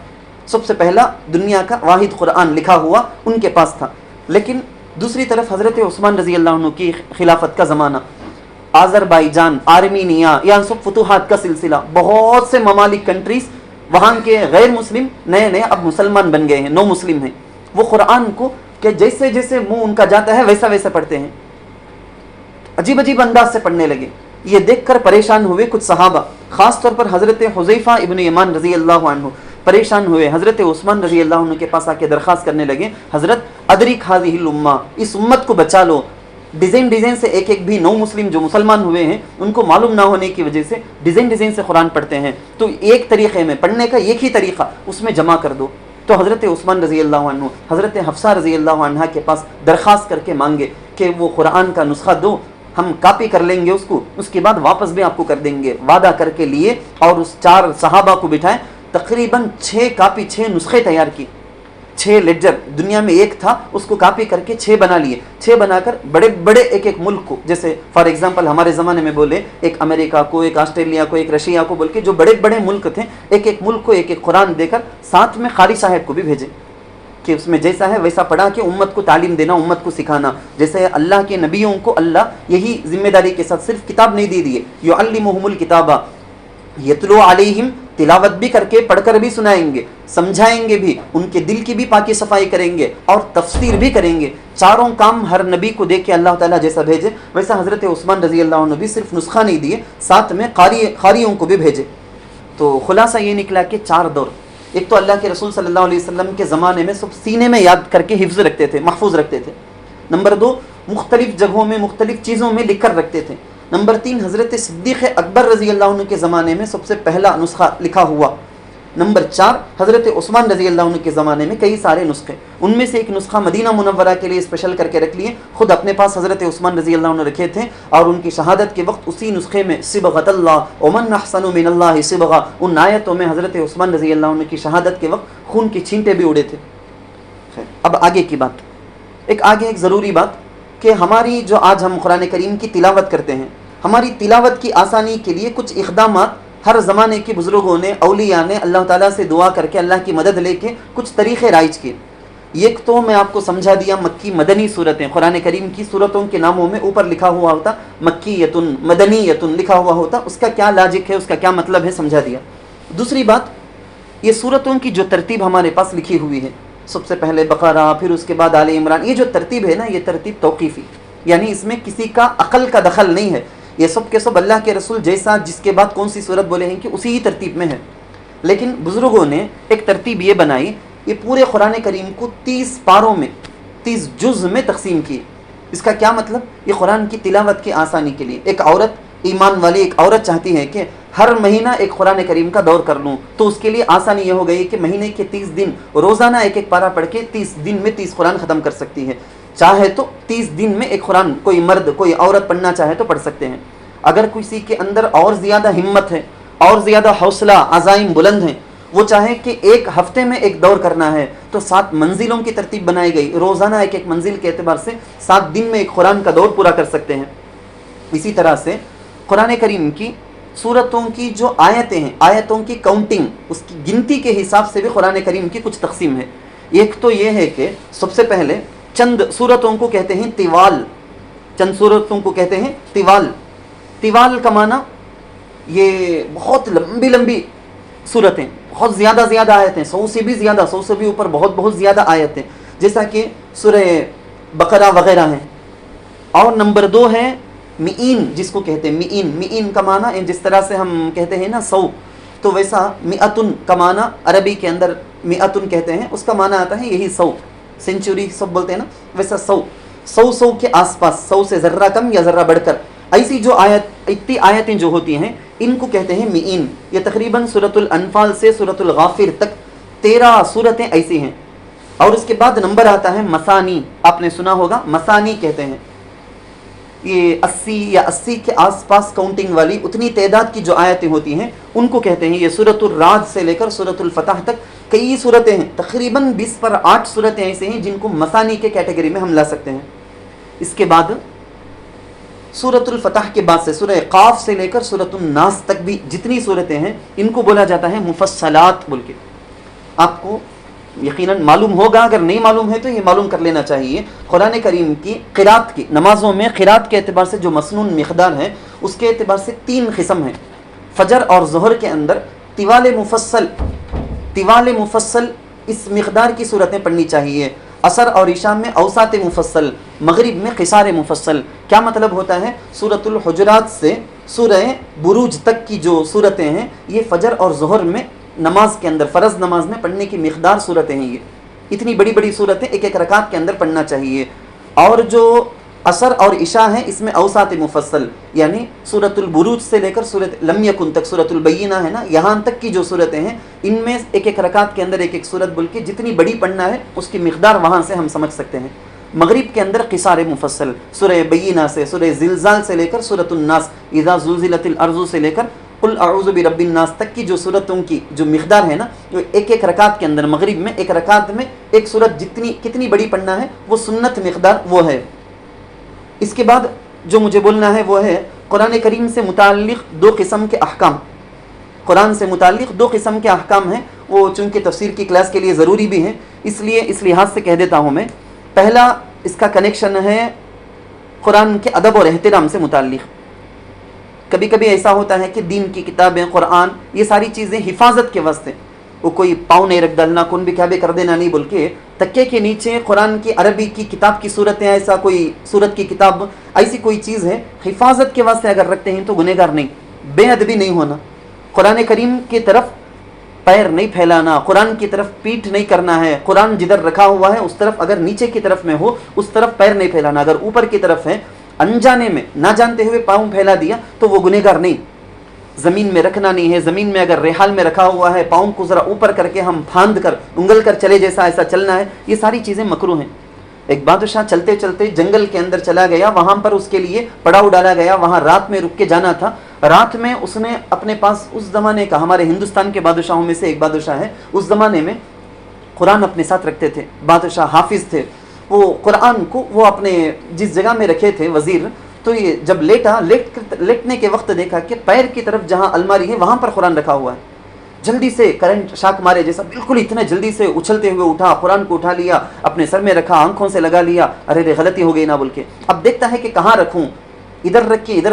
سب سے پہلا دنیا کا واحد قرآن لکھا ہوا ان کے پاس تھا. لیکن دوسری طرف حضرت عثمان رضی اللہ عنہ کی خلافت کا زمانہ, آذربائیجان آرمینیا یہاں سب فتوحات کا سلسلہ, بہت سے ممالک کنٹریز وہاں کے غیر مسلم نئے اب مسلمان بن گئے ہیں, نو مسلم ہیں. وہ قرآن کو کہ جیسے جیسے منہ ان کا جاتا ہے ویسا ویسا پڑھتے ہیں, عجیب عجیب انداز سے پڑھنے لگے. یہ دیکھ کر پریشان ہوئے کچھ صحابہ, خاص طور پر حضرت حذیفہ ابن یمان رضی اللہ عنہ پریشان ہوئے. حضرت عثمان رضی اللہ عنہ کے پاس آ کے درخواست کرنے لگے حضرت ادرک هذه الامہ, اس امت کو بچا لو. ڈیزائن سے ایک بھی نو مسلم جو مسلمان ہوئے ہیں ان کو معلوم نہ ہونے کی وجہ سے ڈیزائن سے قرآن پڑھتے ہیں, تو ایک طریقے میں پڑھنے کا ایک ہی طریقہ اس میں جمع کر دو. تو حضرت عثمان رضی اللہ عنہ حضرت حفصہ رضی اللہ عنہ کے پاس درخواست کر کے مانگے کہ وہ قرآن کا نسخہ دو, ہم کاپی کر لیں گے اس کو, اس کے بعد واپس بھی آپ کو کر دیں گے. وعدہ کر کے لیے اور اس 4 صحابہ کو بٹھائے, تقریباً 6 کاپی 6 نسخے تیار کی. 6 لیڈجر دنیا میں ایک تھا, اس کو کاپی کر کے 6 بنا لیے. 6 بنا کر بڑے بڑے ایک ملک کو, جیسے فار ایگزامپل ہمارے زمانے میں بولے ایک امریکہ کو, ایک آسٹریلیا کو, ایک رشیا کو, بول کے جو بڑے بڑے ملک تھے ایک ملک کو ایک قرآن دے کر ساتھ میں قاری صاحب کو بھی بھیجے کہ اس میں جیسا ہے ویسا پڑھا کے امت کو تعلیم دینا, امت کو سکھانا. جیسے اللہ کے نبیوں کو اللہ یہی ذمہ داری کے ساتھ صرف کتاب نہیں دے دیے, یعلمہم الکتاب یتلو علیہم, تلاوت بھی کر کے پڑھ کر بھی سنائیں گے, سمجھائیں گے بھی, ان کے دل کی بھی پاکی صفائی کریں گے اور تفسیر بھی کریں گے. 4 کام ہر نبی کو دے کے اللہ تعالیٰ جیسا بھیجے ویسا حضرت عثمان رضی اللہ عنہ بھی صرف نسخہ نہیں دیے, ساتھ میں قاریوں کو بھی بھیجے. تو خلاصہ یہ نکلا کہ 4 دور. ایک تو اللہ کے رسول صلی اللہ علیہ وسلم کے زمانے میں سب سینے میں یاد کر کے حفظ رکھتے تھے, محفوظ رکھتے تھے. نمبر 2 مختلف جگہوں میں مختلف چیزوں میں لکھ کر رکھتے تھے. نمبر 3 حضرت صدیق اکبر رضی اللہ عنہ کے زمانے میں سب سے پہلا نسخہ لکھا ہوا. نمبر 4 حضرت عثمان رضی اللہ عنہ کے زمانے میں کئی سارے نسخے، ان میں سے ایک نسخہ مدینہ منورہ کے لیے اسپیشل کر کے رکھ لیے، خود اپنے پاس حضرت عثمان رضی اللہ عنہ رکھے تھے، اور ان کی شہادت کے وقت اسی نسخے میں صبغۃ اللہ ومن احسن من اللہ صبغہ، ان آیتوں میں حضرت عثمان رضی اللہ عنہ کی شہادت کے وقت خون کی چھینٹے بھی اڑے تھے۔ اب آگے کی بات، ایک ضروری بات کہ ہماری جو آج ہم قرآن کریم کی تلاوت کرتے ہیں، ہماری تلاوت کی آسانی کے لیے کچھ اقدامات ہر زمانے کے بزرگوں نے، اولیاء نے اللہ تعالیٰ سے دعا کر کے اللہ کی مدد لے کے کچھ طریقے رائج کیے۔ ایک تو میں آپ کو سمجھا دیا مکی مدنی صورتیں، قرآن کریم کی صورتوں کے ناموں میں اوپر لکھا ہوا ہوتا مکیۃ مدنیۃ لکھا ہوا ہوتا، اس کا کیا لاجک ہے، اس کا کیا مطلب ہے، سمجھا دیا۔ دوسری بات، یہ صورتوں کی جو ترتیب ہمارے پاس لکھی ہوئی ہے، سب سے پہلے بقرہ، پھر اس کے بعد آل عمران، یہ جو ترتیب ہے نا، یہ ترتیب توقیفی، یعنی اس میں کسی کا عقل کا دخل نہیں ہے، یہ سب کے سب اللہ کے رسول جیسا جس کے بعد کون سی صورت بولے ہیں کہ اسی ہی ترتیب میں ہے۔ لیکن بزرگوں نے ایک ترتیب یہ بنائی، یہ پورے قرآن کریم کو 30 پاروں میں 30 جز میں تقسیم کی۔ اس کا کیا مطلب؟ یہ قرآن کی تلاوت کی آسانی کے لیے، ایک عورت، ایمان والی ایک عورت چاہتی ہے کہ ہر مہینہ ایک قرآن کریم کا دور کر لوں، تو اس کے لیے آسانی یہ ہو گئی کہ مہینے کے 30 دن روزانہ ایک پارہ پڑھ کے 30 دن میں 30 قرآن ختم کر سکتی ہے۔ چاہے تو 30 دن میں ایک قرآن کوئی مرد کوئی عورت پڑھنا چاہے تو پڑھ سکتے ہیں۔ اگر کسی کے اندر اور زیادہ ہمت ہے، اور زیادہ حوصلہ، عزائم بلند ہیں، وہ چاہے کہ ایک ہفتے میں ایک دور کرنا ہے، تو 7 منزلوں کی ترتیب بنائی گئی، روزانہ ایک منزل کے اعتبار سے 7 دن میں ایک قرآن کا دور پورا کر سکتے ہیں۔ اسی طرح سے قرآن کریم کی سورتوں کی جو آیتیں ہیں، آیتوں کی کاؤنٹنگ، اس کی گنتی کے حساب سے بھی قرآن کریم کی کچھ تقسیم ہے۔ ایک تو یہ ہے کہ سب سے پہلے چند سورتوں کو کہتے ہیں طوال، چند سورتوں کو کہتے ہیں طوال۔ طوال کا معنی یہ بہت لمبی لمبی سورتیں، بہت زیادہ آیتیں، 100 سے بھی زیادہ، 100 سے بھی اوپر بہت زیادہ آیتیں، جیسا کہ سورہ بقرہ وغیرہ ہیں۔ اور نمبر 2 ہے مئین، جس کو کہتے ہیں مئین کا معنی جس طرح سے ہم کہتے ہیں نا 100، تو ویسا مئتن کا معنی عربی کے اندر مئتن کہتے ہیں، اس کا معنی آتا ہے یہی 100، سینچوری سب بولتے ہیں نا، ویسا 100 کے آس پاس، 100 سے ذرہ کم یا ذرہ بڑھ کر، ایسی جو اتنی آیتیں جو ہوتی ہیں ان کو کہتے ہیں مئین۔ یہ تقریباً سورۃ الانفال سے سورۃ الغافر تک 13 سورتیں ایسی ہیں۔ اور اس کے بعد نمبر آتا ہے مثانی، آپ نے سنا ہوگا، مثانی کہتے ہیں، یہ 80 یا 80 کے آس پاس کاؤنٹنگ والی اتنی تعداد کی جو آیتیں ہوتی ہیں ان کو کہتے ہیں۔ یہ سورۃ الرعد سے لے کر سورۃ الفتح تک کئی سورتیں ہیں، تقریباً 20 پر 8 سورتیں ایسے ہیں جن کو مثانی کے کیٹیگری میں ہم لا سکتے ہیں۔ اس کے بعد سورۃ الفتح کے بعد سے سورہ قاف سے لے کر سورۃ الناس تک بھی جتنی سورتیں ہیں ان کو بولا جاتا ہے مفصلات بول کے۔ آپ کو یقیناً معلوم ہوگا، اگر نہیں معلوم ہے تو یہ معلوم کر لینا چاہیے۔ قرآن کریم کی قرات کی نمازوں میں قرات کے اعتبار سے جو مسنون مقدار ہے اس کے اعتبار سے 3 قسم ہیں۔ فجر اور ظہر کے اندر طوال مفصل اس مقدار کی صورتیں پڑھنی چاہیے۔ عصر اور عشاء میں اوساط مفصل، مغرب میں قصار مفصل۔ کیا مطلب ہوتا ہے؟ سورۃ الحجرات سے سورہ بروج تک کی جو صورتیں ہیں یہ فجر اور ظہر میں نماز کے اندر، فرض نماز میں پڑھنے کی مقدار صورتیں ہیں۔ یہ اتنی بڑی صورتیں ایک رکعت کے اندر پڑھنا چاہیے۔ اور جو عصر اور عشاء ہیں اس میں اوساط مفصل، یعنی سورۃ البروج سے لے کر سورۃ لم یکن تک، سورۃ البینہ ہے نا، یہاں تک کی جو صورتیں ہیں ان میں ایک رکعت کے اندر ایک صورت بول کے جتنی بڑی پڑھنا ہے اس کی مقدار وہاں سے ہم سمجھ سکتے ہیں۔ مغرب کے اندر قصار مفصل، سورہ بینہ سے سورہ زلزال سے لے کر سورۃ الناس، اذا زلزلت الارض سے لے کر قل اعوذ برب الناس تک کی جو صورتوں کی جو مقدار ہے نا، جو ایک رکعت کے اندر، مغرب میں ایک رکعت میں ایک صورت کتنی بڑی پڑھنا ہے وہ سنت مقدار وہ ہے۔ اس کے بعد جو مجھے بولنا ہے وہ ہے قرآن کریم سے متعلق 2 قسم کے احکام۔ قرآن سے متعلق 2 قسم کے احکام ہیں، وہ چونکہ تفسیر کی کلاس کے لیے ضروری بھی ہیں، اس لیے اس لحاظ سے کہہ دیتا ہوں میں۔ پہلا اس کا کنیکشن ہے قرآن کے ادب اور احترام سے متعلق۔ کبھی کبھی ایسا ہوتا ہے کہ دین کی کتابیں، قرآن، یہ ساری چیزیں حفاظت کے واسطے، وہ کوئی پاؤں نہیں رکھ ڈالنا، کون بھی کیا بھی کر دینا نہیں بول کے تکے کے نیچے قرآن کی عربی کی کتاب کی صورتیں، ایسا کوئی صورت کی کتاب، ایسی کوئی چیز ہے حفاظت کے واسطے اگر رکھتے ہیں تو گنہگار نہیں، بے ادبی نہیں ہونا، قرآن کریم کی طرف پیر نہیں پھیلانا، قرآن کی طرف پیٹھ نہیں کرنا ہے، قرآن جدھر رکھا ہوا ہے اس طرف اگر نیچے کی طرف میں ہو اس طرف پیر نہیں پھیلانا، اگر اوپر کی طرف ہے انجانے میں نہ جانتے ہوئے پاؤں پھیلا دیا تو وہ گنہگار نہیں۔ زمین میں رکھنا نہیں ہے. زمین میں اگر ریحال میں رکھا ہوا ہے پاؤں کو ذرا اوپر کر کے ہم پھاند کر انگل کر چلے جیسا ایسا چلنا ہے. یہ ساری چیزیں مکروہ ہیں. ایک بادشاہ چلتے چلتے جنگل کے اندر چلا گیا, وہاں پر اس کے لیے پڑاؤ ڈالا گیا, وہاں رات میں رک کے جانا تھا. رات میں اس نے اپنے پاس اس زمانے کا, ہمارے ہندوستان کے بادشاہوں میں سے ایک بادشاہ ہے, اس زمانے میں قرآن اپنے ساتھ رکھتے تھے. بادشاہ حافظ تھے, وہ قرآن کو وہ اپنے جس جگہ میں رکھے تھے وزیر, تو یہ جب لیٹنے کے وقت دیکھا کہ پیر کی طرف جہاں الماری ہے وہاں پر قرآن رکھا ہوا ہے. جلدی سے کرنٹ شاک مارے جیسا بالکل اتنے جلدی سے اچھلتے ہوئے اٹھا, قرآن کو اٹھا لیا, اپنے سر میں رکھا, آنکھوں سے لگا لیا, ارے غلطی ہو گئی نا بول کے. اب دیکھتا ہے کہ کہاں رکھوں, ادھر رکھ کے ادھر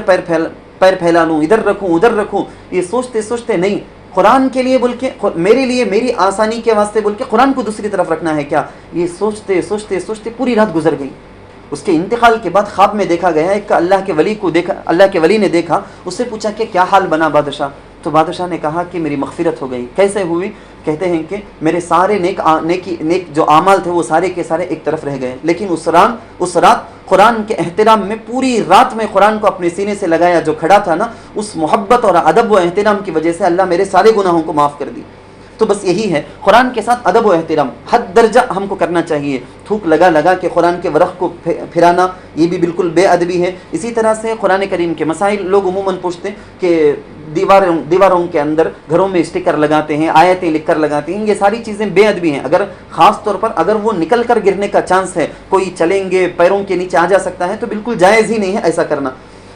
پیر پھیلا لوں, ادھر رکھوں ادھر رکھوں. یہ سوچتے سوچتے نہیں, قرآن کے لیے بول کے, میرے لیے میری آسانی کے واسطے بول کے قرآن کو دوسری طرف رکھنا ہے کیا, یہ سوچتے سوچتے سوچتے پوری رات گزر گئی. اس کے انتقال کے بعد خواب میں دیکھا گیا, ایک اللہ کے ولی کو دیکھا, اللہ کے ولی نے دیکھا, اس سے پوچھا کہ کیا حال بنا بادشاہ. تو بادشاہ نے کہا کہ میری مغفرت ہو گئی. کیسے ہوئی؟ کہتے ہیں کہ میرے سارے نیک جو اعمال تھے وہ سارے کے سارے ایک طرف رہ گئے, لیکن اس رات قرآن کے احترام میں پوری رات میں قرآن کو اپنے سینے سے لگایا جو کھڑا تھا نا, اس محبت اور ادب و احترام کی وجہ سے اللہ میرے سارے گناہوں کو معاف کر دی. تو بس یہی ہے, قرآن کے ساتھ ادب و احترام حد درجہ ہم کو کرنا چاہیے. تھوک لگا کے قرآن کے ورق کو پھرانا یہ بھی بالکل بے ادبی ہے. اسی طرح سے قرآن کریم کے مسائل لوگ عموماً پوچھتے ہیں کہ دیواروں کے اندر گھروں میں اسٹیکر لگاتے ہیں, آیتیں لکھ کر لگاتے ہیں, یہ ساری چیزیں بے ادبی ہیں. اگر خاص طور پر اگر وہ نکل کر گرنے کا چانس ہے, کوئی چلیں گے پیروں کے نیچے آ جا سکتا ہے, تو بالکل جائز ہی نہیں ہے ایسا کرنا.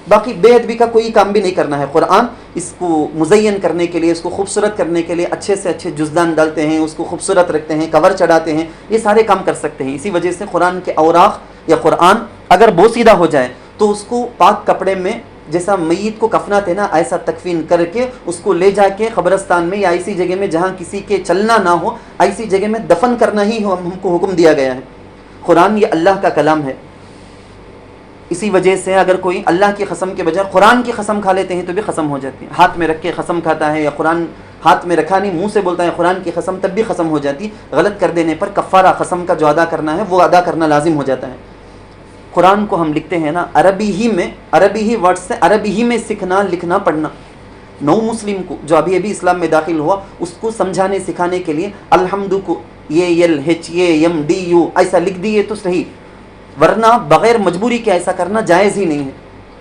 باقی بے ادبی کا کوئی کام بھی نہیں کرنا ہے. قرآن اس کو مزین کرنے کے لیے, اس کو خوبصورت کرنے کے لیے اچھے سے اچھے جزدان ڈالتے ہیں, اس کو خوبصورت رکھتے ہیں, کور چڑھاتے ہیں, یہ سارے کام کر سکتے ہیں. اسی وجہ سے قرآن کے اوراق یا قرآن اگر بوسیدہ ہو جائے تو اس کو پاک کپڑے میں, جیسا میت کو کفناتے نا ایسا تکفین کر کے اس کو لے جا کے قبرستان میں یا ایسی جگہ میں جہاں کسی کے چلنا نہ ہو, ایسی جگہ میں دفن کرنا ہی ہم کو حکم دیا گیا ہے. قرآن یہ اللہ کا کلام ہے. اسی وجہ سے اگر کوئی اللہ کی قسم کے بجائے قرآن کی قسم کھا لیتے ہیں تو بھی قسم ہو جاتی ہے. ہاتھ میں رکھ کے قسم کھاتا ہے, یا قرآن ہاتھ میں رکھا نہیں منہ سے بولتا ہے قرآن کی قسم, تب بھی قسم ہو جاتی. غلط کر دینے پر کفارہ قسم کا جو ادا کرنا ہے وہ ادا کرنا لازم ہو جاتا ہے. قرآن کو ہم لکھتے ہیں نا عربی ہی ورڈ سے, عربی ہی میں سیکھنا لکھنا پڑھنا. نو مسلم کو جو ابھی اسلام میں داخل ہوا, اس کو سمجھانے سکھانے کے لیے الحمد کو یہ LHAMDU ایسا لکھ دیے تو صحیح, ورنہ بغیر مجبوری کے ایسا کرنا جائز ہی نہیں ہے.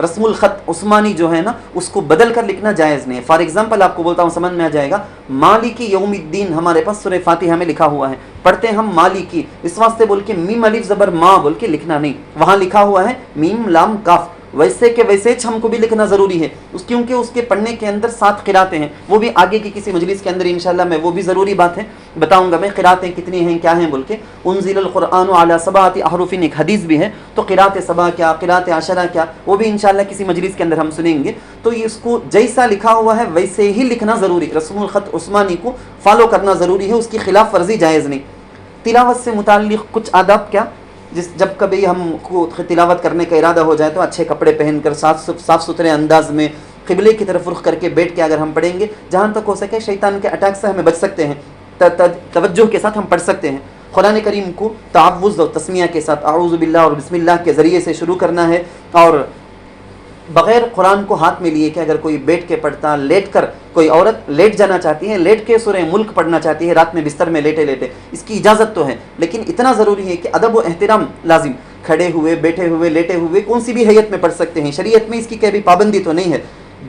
رسم الخط عثمانی جو ہے نا اس کو بدل کر لکھنا جائز نہیں ہے. فار ایگزامپل آپ کو بولتا ہوں, سمجھ میں آ جائے گا. مالکی یوم الدین ہمارے پاس سورہ فاتحہ میں لکھا ہوا ہے, پڑھتے ہیں ہم مالکی, اس واسطے بول کے میم الف زبر ما بول کے لکھنا نہیں. وہاں لکھا ہوا ہے میم لام کاف, ویسے کہ ویسے ہم کو بھی لکھنا ضروری ہے, کیونکہ اس کے پڑھنے کے اندر 7 قراتیں ہیں. وہ بھی آگے کی کسی مجلس کے اندر انشاءاللہ میں وہ بھی ضروری بات ہے بتاؤں گا میں, قراتیں کتنی ہیں کیا ہیں بول کے. انزل القرآن علی 7 احرف, ایک حدیث بھی ہے, تو قرات 7 کیا, قرات 10 کیا, وہ بھی انشاءاللہ کسی مجلس کے اندر ہم سنیں گے. تو یہ اس کو جیسا لکھا ہوا ہے ویسے ہی لکھنا ضروری, رسم الخط عثمانی کو فالو کرنا ضروری ہے, اس کی خلاف ورزی جائز نہیں. تلاوت سے متعلق کچھ آداب کیا, جب کبھی ہم کو تلاوت کرنے کا ارادہ ہو جائے تو اچھے کپڑے پہن کر صاف ستھرے انداز میں قبلے کی طرف رخ کر کے بیٹھ کے اگر ہم پڑھیں گے, جہاں تک ہو سکے شیطان کے اٹیک سے ہمیں بچ سکتے ہیں, توجہ کے ساتھ ہم پڑھ سکتے ہیں. قرآن کریم کو تعوذ اور تسمیہ کے ساتھ اعوذ باللہ اور بسم اللہ کے ذریعے سے شروع کرنا ہے, اور بغیر قرآن کو ہاتھ میں لیے کہ اگر کوئی بیٹھ کے پڑھتا, لیٹ کر کوئی عورت لیٹ جانا چاہتی ہے, لیٹ کے سورہ ملک پڑھنا چاہتی ہے رات میں بستر میں لیٹے, اس کی اجازت تو ہے, لیکن اتنا ضروری ہے کہ ادب و احترام لازم. کھڑے ہوئے, بیٹھے ہوئے, لیٹے ہوئے, کون سی بھی حیت میں پڑھ سکتے ہیں, شریعت میں اس کی کوئی پابندی تو نہیں ہے.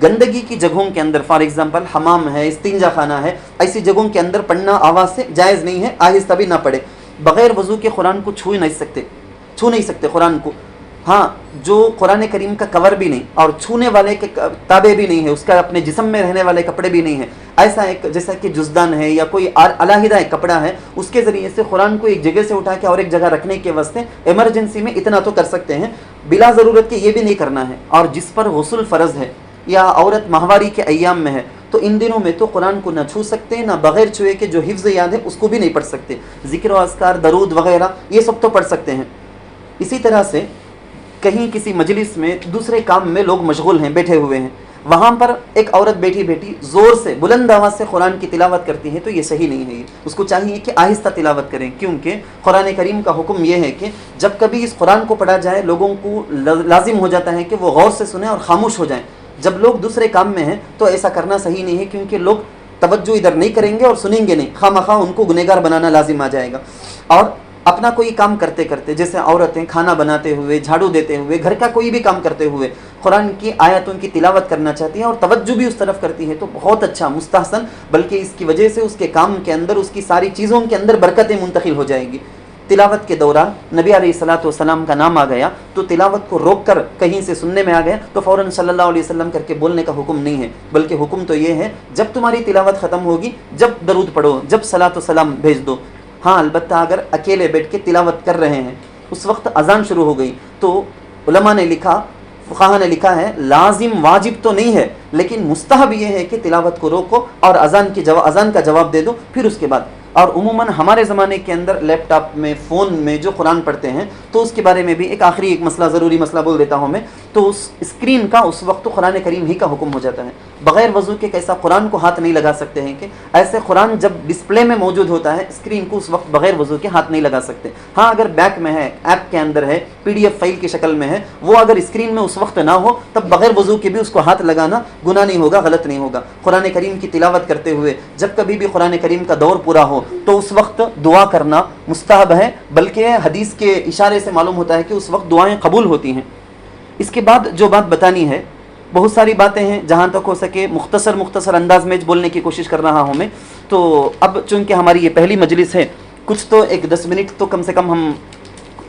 گندگی کی جگہوں کے اندر, فار ایگزامپل حمام ہے, استنجا خانہ ہے, ایسی جگہوں کے اندر پڑھنا آواز سے جائز نہیں ہے. آہستہ بھی نہ پڑھے. بغیر وضو کے قرآن کو چھو نہیں سکتے قرآن کو. ہاں, جو قرآن کریم کا کور بھی نہیں اور چھونے والے کے تابع بھی نہیں ہے, اس کا اپنے جسم میں رہنے والے کپڑے بھی نہیں ہیں, ایسا ایک جیسا کہ جزدان ہے یا کوئی علیحدہ ایک کپڑا ہے, اس کے ذریعے سے قرآن کو ایک جگہ سے اٹھا کے اور ایک جگہ رکھنے کے واسطے ایمرجنسی میں اتنا تو کر سکتے ہیں. بلا ضرورت کے یہ بھی نہیں کرنا ہے. اور جس پر غسل فرض ہے یا عورت ماہواری کے ایام میں ہے, تو ان دنوں میں تو قرآن کو نہ چھو سکتے, نہ بغیر چھوئے کے جو حفظ یاد ہے اس کو بھی نہیں پڑھ سکتے. ذکر و اذکار, درود وغیرہ یہ سب تو پڑھ سکتے ہیں. اسی طرح سے کہیں کسی مجلس میں دوسرے کام میں لوگ مشغول ہیں, بیٹھے ہوئے ہیں, وہاں پر ایک عورت بیٹھی زور سے بلند آواز سے قرآن کی تلاوت کرتی ہے, تو یہ صحیح نہیں ہے. اس کو چاہیے کہ آہستہ تلاوت کریں, کیونکہ قرآن کریم کا حکم یہ ہے کہ جب کبھی اس قرآن کو پڑھا جائے لوگوں کو لازم ہو جاتا ہے کہ وہ غور سے سنیں اور خاموش ہو جائیں. جب لوگ دوسرے کام میں ہیں تو ایسا کرنا صحیح نہیں ہے، کیونکہ لوگ توجہ ادھر نہیں کریں گے اور سنیں گے نہیں، خواہ مخواہ ان کو گنہگار بنانا لازم آ جائے گا۔ اور اپنا کوئی کام کرتے کرتے، جیسے عورتیں کھانا بناتے ہوئے، جھاڑو دیتے ہوئے، گھر کا کوئی بھی کام کرتے ہوئے قرآن کی آیاتوں کی تلاوت کرنا چاہتی ہیں اور توجہ بھی اس طرف کرتی ہے، تو بہت اچھا، مستحسن، بلکہ اس کی وجہ سے اس کے کام کے اندر، اس کی ساری چیزوں کے اندر برکتیں منتقل ہو جائیں گی۔ تلاوت کے دوران نبی علیہ الصلوۃ والسلام کا نام آ گیا تو تلاوت کو روک کر کہیں سے سننے میں آ گیا تو فوراً صلی اللہ علیہ وسلم کر کے بولنے کا حکم نہیں ہے، بلکہ حکم تو یہ ہے جب تمہاری تلاوت ختم ہوگی، جب درود پڑھو، جب صلاۃ و سلام بھیج دو۔ ہاں البتہ اگر اکیلے بیٹھ کے تلاوت کر رہے ہیں، اس وقت اذان شروع ہو گئی، تو علماء نے لکھا، فقہاء نے لکھا ہے، لازم واجب تو نہیں ہے لیکن مستحب یہ ہے کہ تلاوت کو روکو اور اذان کا جواب دے دو پھر اس کے بعد۔ اور عموماً ہمارے زمانے کے اندر لیپ ٹاپ میں، فون میں جو قرآن پڑھتے ہیں، تو اس کے بارے میں بھی ایک آخری مسئلہ، ضروری مسئلہ بول دیتا ہوں میں، تو اس اسکرین کا اس وقت تو قرآن کریم ہی کا حکم ہو جاتا ہے۔ بغیر وضو کے کیسا قرآن کو ہاتھ نہیں لگا سکتے ہیں کہ ایسے قرآن جب ڈسپلے میں موجود ہوتا ہے، اسکرین کو اس وقت بغیر وضو کے ہاتھ نہیں لگا سکتے۔ ہاں اگر بیک میں ہے، ایپ کے اندر ہے، PDF فائل کی شکل میں ہے، وہ اگر اسکرین میں اس وقت نہ ہو تب بغیر وضو کے بھی اس کو ہاتھ لگانا گناہ نہیں ہوگا، غلط نہیں ہوگا۔ قرآن کریم کی تلاوت کرتے ہوئے جب کبھی بھی قرآن کریم کا دور پورا ہو تو اس وقت دعا کرنا مستحب ہے، بلکہ حدیث کے اشارے سے معلوم ہوتا ہے کہ اس وقت دعائیں قبول ہوتی ہیں۔ اس کے بعد جو بات بتانی ہے، بہت ساری باتیں ہیں، جہاں تک ہو سکے مختصر انداز میں بولنے کی کوشش کر رہا ہوں میں۔ تو اب چونکہ ہماری یہ پہلی مجلس ہے، کچھ تو ایک 10 منٹ تو کم سے کم ہم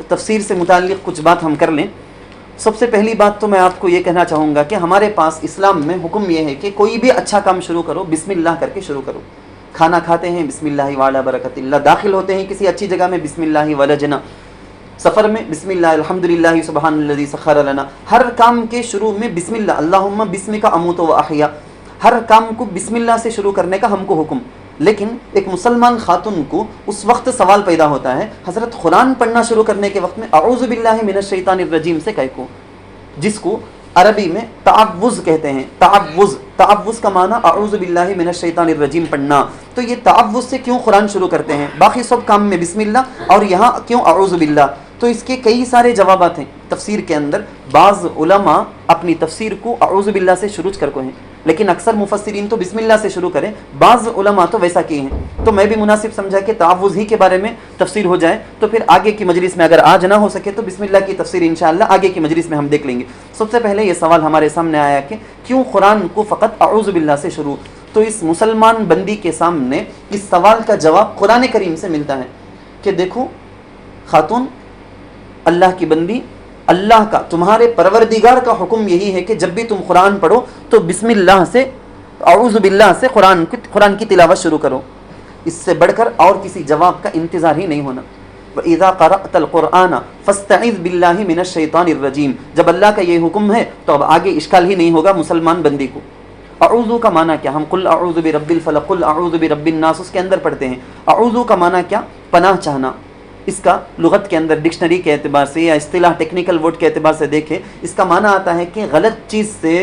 تفسیر سے متعلق کچھ بات ہم کر لیں۔ سب سے پہلی بات تو میں آپ کو یہ کہنا چاہوں گا کہ ہمارے پاس اسلام میں حکم یہ ہے کہ کوئی بھی اچھا کام شروع کرو بسم اللہ کر کے شروع کرو۔ کھانا کھاتے ہیں بسم اللہ وعلی برکت اللہ، داخل ہوتے ہیں کسی اچھی جگہ میں بسم اللہ ولجنا، سفر میں بسم اللہ الحمدللہ سبحان الذی سخر لنا، ہر کام کے شروع میں بسم اللہ، اللہم بسمک اموت و احیا، ہر کام کو بسم اللہ سے شروع کرنے کا ہم کو حکم۔ لیکن ایک مسلمان خاتون کو اس وقت سوال پیدا ہوتا ہے، حضرت قرآن پڑھنا شروع کرنے کے وقت میں اعوذ باللہ من الشیطان الرجیم سے کہہ کو، جس کو عربی میں تعوذ کہتے ہیں۔ تعوذ کا معنی اعوذ باللہ من الشیطان الرجیم پڑھنا۔ تو یہ تعوذ سے کیوں قرآن شروع کرتے ہیں؟ باقی سب کام میں بسم اللہ، اور یہاں کیوں اعوذ باللہ؟ تو اس کے کئی سارے جوابات ہیں تفسیر کے اندر۔ بعض علماء اپنی تفسیر کو اعوذ باللہ سے شروع کر کو ہیں، لیکن اکثر مفسرین تو بسم اللہ سے شروع کریں، بعض علماء تو ویسا کیے ہیں۔ تو میں بھی مناسب سمجھا کہ تعوذ ہی کے بارے میں تفسیر ہو جائے، تو پھر آگے کی مجلس میں اگر آج نہ ہو سکے تو بسم اللہ کی تفسیر انشاءاللہ آگے کی مجلس میں ہم دیکھ لیں گے۔ سب سے پہلے یہ سوال ہمارے سامنے آیا کہ کیوں قرآن کو فقط اعوذ باللہ سے شروع؟ تو اس مسلمان بندی کے سامنے اس سوال کا جواب قرآن کریم سے ملتا ہے کہ دیکھو خاتون، اللہ کی بندی، اللہ کا، تمہارے پروردگار کا حکم یہی ہے کہ جب بھی تم قرآن پڑھو تو بسم اللہ سے، اعوذ باللہ سے قرآن کی تلاوت شروع کرو۔ اس سے بڑھ کر اور کسی جواب کا انتظار ہی نہیں ہونا۔ وَإِذَا قَرَأْتَ الْقُرْآنَ فَاسْتَعِذْ بِاللَّهِ مِنَ الشَّيْطَانِ الرَّجِيمِ، جب اللہ کا یہ حکم ہے تو اب آگے اشکال ہی نہیں ہوگا مسلمان بندی کو۔ اعوذ کا معنی کیا؟ ہم قل اعوذ برب الفلق، قل اعوذ برب الناس اس کے اندر پڑھتے ہیں۔ اعوذ کا معنی کیا؟ پناہ چاہنا۔ اس کا لغت کے اندر ڈکشنری کے اعتبار سے یا اصطلاح ٹیکنیکل ورڈ کے اعتبار سے دیکھیں، اس کا معنی آتا ہے کہ غلط چیز سے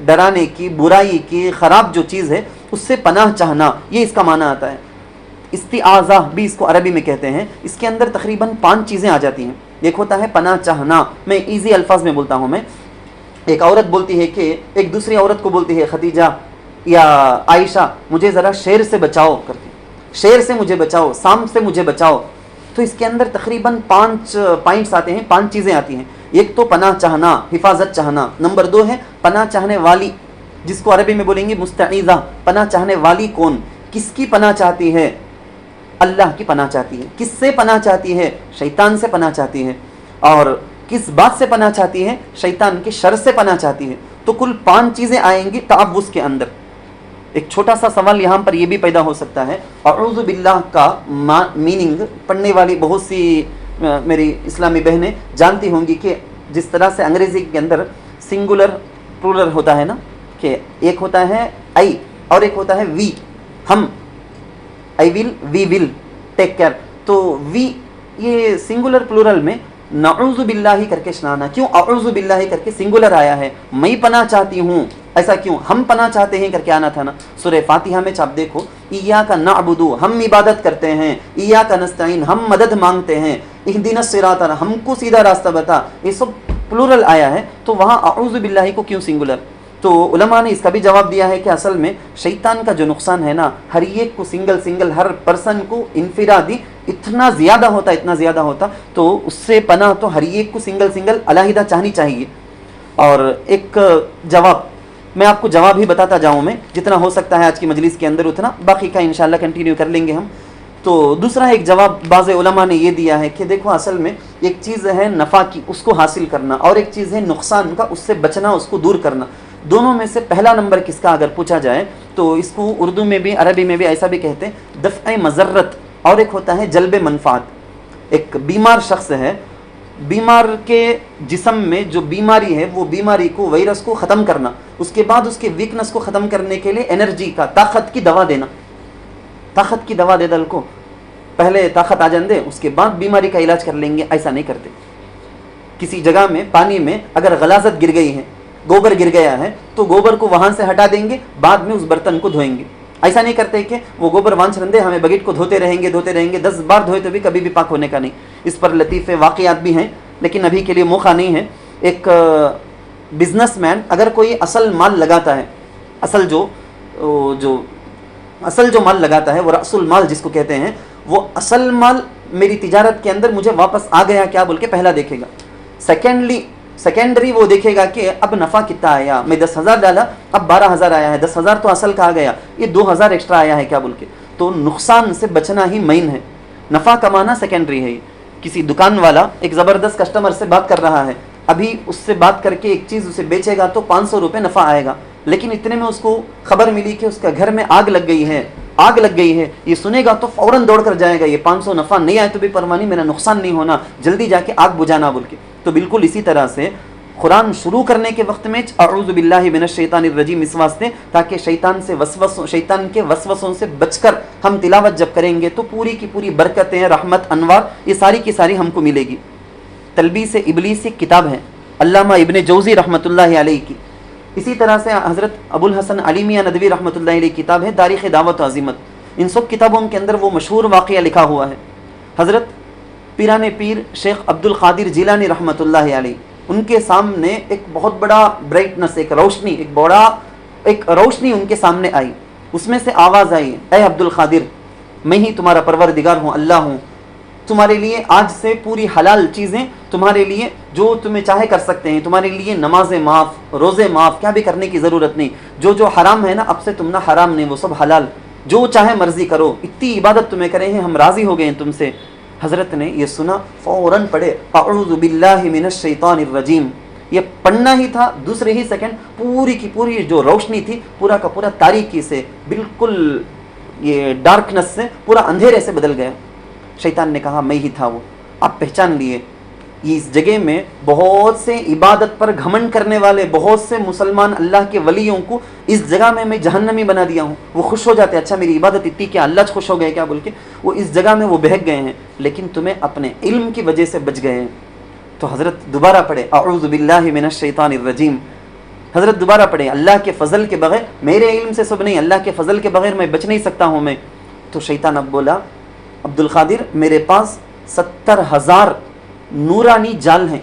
ڈرانے کی، برائی کی، خراب جو چیز ہے اس سے پناہ چاہنا، یہ اس کا معنی آتا ہے۔ استعاذہ بھی اس کو عربی میں کہتے ہیں۔ اس کے اندر تقریباً 5 چیزیں آ جاتی ہیں۔ ایک ہوتا ہے پناہ چاہنا، میں ایزی الفاظ میں بولتا ہوں میں۔ ایک عورت بولتی ہے کہ ایک دوسری عورت کو بولتی ہے، خدیجہ یا عائشہ مجھے ذرا شیر سے بچاؤ کر کے، شیر سے مجھے بچاؤ، سانپ سے مجھے بچاؤ۔ تو اس کے اندر تقریباً 5 پوائنٹس آتے ہیں، 5 چیزیں آتی ہیں۔ ایک تو پناہ چاہنا، حفاظت چاہنا۔ نمبر 2 ہے پناہ چاہنے والی، جس کو عربی میں بولیں گے مستعیذہ۔ پناہ چاہنے والی کون؟ کس کی پناہ چاہتی ہے؟ اللہ کی پناہ چاہتی ہے۔ کس سے پناہ چاہتی ہے؟ شیطان سے پناہ چاہتی ہے۔ اور کس بات سے پناہ چاہتی ہے؟ شیطان کے شر سے پناہ چاہتی ہے۔ تو کل 5 چیزیں آئیں گی تعوذ کے اندر۔ ایک چھوٹا سا سوال یہاں پر یہ بھی پیدا ہو سکتا ہے، اعوذ باللہ کا میننگ پڑھنے والی بہت سی میری اسلامی بہنیں جانتی ہوں گی کہ جس طرح سے انگریزی کے اندر سنگولر پلورل ہوتا ہے نا، کہ ایک ہوتا ہے آئی اور ایک ہوتا ہے وی، ہم، آئی ول، وی ول ٹیک کیئر۔ تو وی یہ سنگولر پلورل میں نعوذ باللہ کر کے شنانا، کیوں اعوذ باللہ کر کے سنگولر آیا ہے؟ میں پناہ چاہتی ہوں، ایسا کیوں؟ ہم پناہ چاہتے ہیں کر کے آنا تھا نا۔ سورہ فاتحہ میں آپ دیکھو، ایاک نعبد، ہم عبادت کرتے ہیں، ایاک نستعین، ہم مدد مانگتے ہیں، اہدنا الصراط، ہم کو سیدھا راستہ بتا، یہ سب پلورل آیا ہے۔ تو وہاں اعوذ باللہ کو کیوں سنگولر؟ تو علماء نے اس کا بھی جواب دیا ہے کہ اصل میں شیطان کا جو نقصان ہے نا، ہر ایک کو سنگل ہر پرسن کو انفرادی اتنا زیادہ ہوتا تو اس سے پناہ تو ہر ایک کو سنگل علیحدہ چاہنی چاہیے۔ اور ایک جواب میں آپ کو جواب ہی بتاتا جاؤں، میں جتنا ہو سکتا ہے آج کی مجلس کے اندر اتنا، باقی کا انشاءاللہ کنٹینیو کر لیں گے ہم۔ تو دوسرا ایک جواب بعض علماء نے یہ دیا ہے کہ دیکھو اصل میں ایک چیز ہے نفع کی، اس کو حاصل کرنا، اور ایک چیز ہے نقصان کا، اس سے بچنا، اس کو دور کرنا۔ دونوں میں سے پہلا نمبر کس کا اگر پوچھا جائے تو اس کو اردو میں بھی عربی میں بھی ایسا بھی کہتے ہیں دفع مضرت، اور ایک ہوتا ہے جلب منفعت۔ ایک بیمار شخص ہے، بیمار کے جسم میں جو بیماری ہے وہ بیماری کو، وائرس کو ختم کرنا، اس کے بعد اس کے ویکنس کو ختم کرنے کے لیے انرجی کا، طاقت کی دوا دینا، طاقت کی دوا دے دل کو، پہلے طاقت آ جان دے اس کے بعد بیماری کا علاج کر لیں گے، ایسا نہیں کرتے۔ کسی جگہ میں پانی میں اگر غلاظت گر گئی ہے، گوبر گر گیا ہے تو گوبر کو وہاں سے ہٹا دیں گے، بعد میں اس برتن کو دھوئیں گے۔ ایسا نہیں کرتے کہ وہ گوبر وانچ رندے ہمیں بگیٹ کو دھوتے رہیں گے 10 بار دھوئے تو بھی کبھی بھی پاک ہونے کا نہیں۔ اس پر لطیفے واقعات بھی ہیں لیکن ابھی کے لیے موقع نہیں ہے۔ ایک بزنس مین اگر کوئی اصل مال لگاتا ہے، اصل جو مال لگاتا ہے وہ رأس المال جس کو کہتے ہیں، وہ اصل مال میری تجارت کے اندر مجھے واپس آ گیا کیا بول کے پہلا دیکھے گا۔ سیکنڈری وہ دیکھے گا کہ اب نفع کتنا آیا، میں 10,000 ڈالا اب 12,000 آیا ہے، 10,000 تو اصل کا آ گیا، یہ 2,000 ایکسٹرا آیا ہے کیا بول کے۔ تو نقصان سے بچنا ہی مین ہے، نفع کمانا سیکنڈری ہے۔ کسی دکان والا ایک زبردست کسٹمر سے بات کر رہا ہے، ابھی اس سے بات کر کے ایک چیز اسے بیچے گا تو 500 روپے نفع آئے گا، لیکن اتنے میں اس کو خبر ملی کہ اس کا گھر میں آگ لگ گئی ہے، یہ سنے گا تو فوراً دوڑ کر جائے گا، یہ 500 نفع نہیں آئے تو بھی پرواہ نہیں، میرا نقصان نہیں ہونا، جلدی جا کے آگ بجھانا بول کے۔ تو بالکل اسی طرح سے قرآن شروع کرنے کے وقت میں اعوذ باللہ من الشیطان الرجیم اس واسطے تاکہ شیطان کے وسوسوں سے بچ کر ہم تلاوت جب کریں گے تو پوری کی پوری برکتیں، رحمت، انوار یہ ساری کی ساری ہم کو ملے گی۔ تلبیس ابلیس ایک کتاب ہے علامہ ابن جوزی رحمۃ اللہ علیہ کی۔ اسی طرح سے حضرت ابو الحسن علی میاں ندوی رحمۃ اللہ علیہ کی کتاب ہے تاریخ دعوت و عظیمت۔ ان سب کتابوں کے اندر وہ مشہور واقعہ لکھا ہوا ہے۔ حضرت پیران پیر شیخ عبد القادر جیلانی رحمۃ اللہ علیہ، ان کے سامنے ایک بہت بڑا برائٹنس، ایک روشنی ان کے سامنے آئی، اس میں سے آواز آئی، اے عبد القادر، میں ہی تمہارا پروردگار ہوں، اللہ ہوں، تمہارے لیے آج سے پوری حلال چیزیں تمہارے لیے جو تمہیں چاہے کر سکتے ہیں، تمہارے لیے نمازیں معاف، روزے معاف، کیا بھی کرنے کی ضرورت نہیں، جو حرام ہے نا اب سے تم نہ حرام نہیں، وہ سب حلال، جو چاہے مرضی کرو، اتنی عبادت تمہیں کرے ہیں، ہم راضی ہو گئے ہیں تم سے۔ حضرت نے یہ سنا فوراً پڑھے اعوذ باللہ من الشیطان الرجیم، یہ پڑھنا ہی تھا، دوسرے ہی سیکنڈ پوری کی پوری جو روشنی تھی پورا کا پورا تاریکی سے، بالکل یہ ڈارکنس سے پورا اندھیرے سے بدل گیا۔ شیطان نے کہا میں ہی تھا وہ، آپ پہچان لیے۔ اس جگہ میں بہت سے عبادت پر گھمنڈ کرنے والے بہت سے مسلمان اللہ کے ولیوں کو اس جگہ میں جہنمی بنا دیا ہوں، وہ خوش ہو جاتے، اچھا میری عبادت اتنی کیا اللہ خوش ہو گئے کیا بول کے، وہ اس جگہ میں وہ بہک گئے ہیں، لیکن تمہیں اپنے علم کی وجہ سے بچ گئے ہیں۔ تو حضرت دوبارہ پڑھے اعوذ باللہ من الشیطان الرجیم، حضرت دوبارہ پڑھے اللہ کے فضل کے بغیر، میرے علم سے سب نہیں، اللہ کے فضل کے بغیر میں بچ نہیں سکتا ہوں میں۔ تو شیطان اب بولا عبد القادر میرے پاس 70,000 نورانی جال ہیں،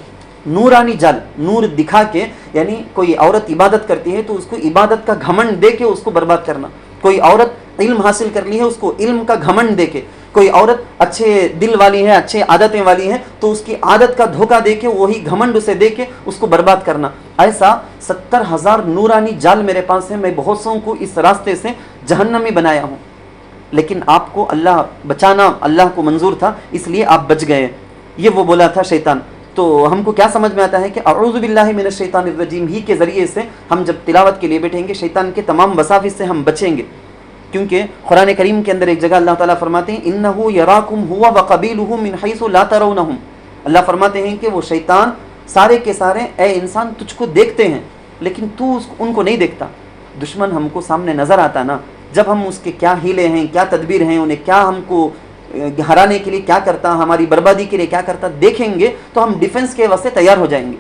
نورانی جال، نور دکھا کے، یعنی کوئی عورت عبادت کرتی ہے تو اس کو عبادت کا گھمنڈ دے کے اس کو برباد کرنا، کوئی عورت علم حاصل کر لی ہے اس کو علم کا گھمنڈ دے کے، کوئی عورت اچھے دل والی ہے، اچھے عادتیں والی ہے تو اس کی عادت کا دھوکہ دے کے، وہی گھمنڈ اسے دے کے اس کو برباد کرنا، ایسا 70,000 نورانی جال میرے پاس ہے، میں بہت سو کو اس راستے سے جہنمی بنایا ہوں، لیکن آپ کو اللہ بچانا اللہ کو منظور تھا اس لیے آپ بچ گئے، یہ وہ بولا تھا شیطان۔ تو ہم کو کیا سمجھ میں آتا ہے کہ اعوذ باللہ من الشیطان الرجیم ہی کے ذریعے سے ہم جب تلاوت کے لیے بیٹھیں گے شیطان کے تمام وساوس سے ہم بچیں گے، کیونکہ قرآن کریم کے اندر ایک جگہ اللہ تعالیٰ فرماتے ہیں انہ یراکم ہوا وقبیلہ من حیث لا ترونہم، اللہ فرماتے ہیں کہ وہ شیطان سارے کے سارے اے انسان تجھ کو دیکھتے ہیں لیکن تو ان کو نہیں دیکھتا۔ دشمن ہم کو سامنے نظر آتا نا، جب ہم اس کے کیا ہیلے ہیں، کیا تدبیر ہیں، انہیں کیا ہم کو ہرانے کے لیے کیا کرتا، ہماری بربادی کے لیے کیا کرتا دیکھیں گے تو ہم ڈیفنس کے واسطے تیار ہو جائیں گے۔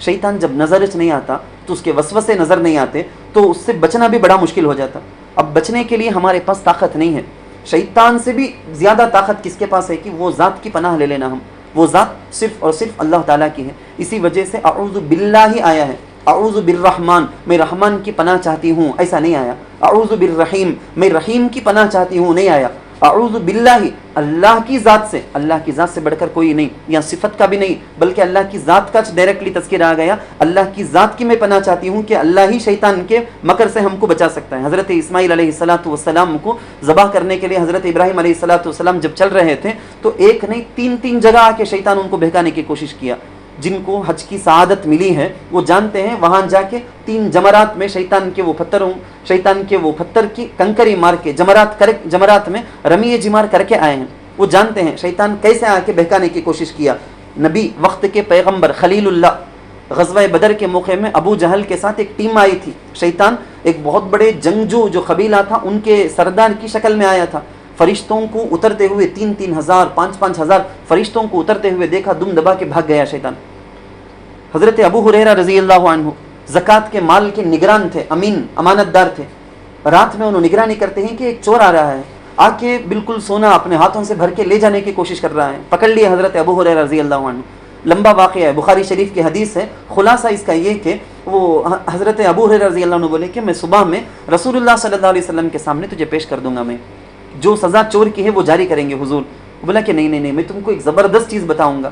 شیطان جب نظر نہیں آتا تو اس کے وسوسے نظر نہیں آتے تو اس سے بچنا بھی بڑا مشکل ہو جاتا۔ اب بچنے کے لیے ہمارے پاس طاقت نہیں ہے، شیطان سے بھی زیادہ طاقت کس کے پاس ہے کہ وہ ذات کی پناہ لے لینا، ہم وہ ذات صرف اور صرف اللہ تعالیٰ کی ہے، اسی وجہ سے اعوذ باللہ آیا ہے، اعوذ بالرحمن میں رحمان کی پناہ چاہتی ہوں، ایسا نہیں آیا. اعوذ بالرحیم میں رحیم کی پناہ چاہتی ہوں، نہیں آیا. اعوذ باللہ اللہ کی ذات سے، اللہ کی ذات سے بڑھ کر کوئی نہیں، یا صفت کا بھی نہیں بلکہ اللہ کی ذات کا ڈائریکٹلی تذکر آ گیا. اللہ کی ذات کی میں پناہ چاہتی ہوں کہ اللہ ہی شیطان کے مکر سے ہم کو بچا سکتا ہے. حضرت اسماعیل علیہ السلام کو ذبح کرنے کے لیے حضرت ابراہیم علیہ السلام جب چل رہے تھے تو ایک نہیں تین جگہ آ کے شیطان ان کو بہکانے کی کوشش کیا. جن کو حج کی سعادت ملی ہے وہ جانتے ہیں وہاں جا کے 3 جمرات میں شیطان کے وہ پتھر کی کنکری مار کے جمرات میں رمی جمار کر کے آئے ہیں. وہ جانتے ہیں شیطان کیسے آ کے بہکانے کی کوشش کیا. نبی وقت کے پیغمبر خلیل اللہ غزوہ بدر کے موقع میں ابو جہل کے ساتھ ایک ٹیم آئی تھی. شیطان ایک بہت بڑے جنگجو جو قبیلہ تھا ان کے سردار کی شکل میں آیا تھا. فرشتوں کو اترتے ہوئے 3,000 5,000 فرشتوں کو اترتے ہوئے دیکھا، دم دبا کے بھاگ گیا شیطان. حضرت ابو ہریرہ رضی اللہ عنہ زکوٰۃ کے مال کے نگران تھے، امانت دار تھے. رات میں انہوں نگرانی کرتے ہیں کہ ایک چور آ رہا ہے، آ کے بالکل سونا اپنے ہاتھوں سے بھر کے لے جانے کی کوشش کر رہا ہے. پکڑ لیے حضرت ابو ہریرہ رضی اللہ عنہ. لمبا واقعہ ہے، بخاری شریف کی حدیث ہے. خلاصہ اس کا یہ کہ وہ حضرت ابو ہریرہ رضی اللہ عنہ بولے کہ میں صبح میں رسول اللہ صلی اللہ علیہ وسلم کے سامنے تجھے پیش کر دوں گا، میں جو سزا چور کی ہے وہ جاری کریں گے حضور. بولا کہ نہیں میں تم کو ایک زبردست چیز بتاؤں گا،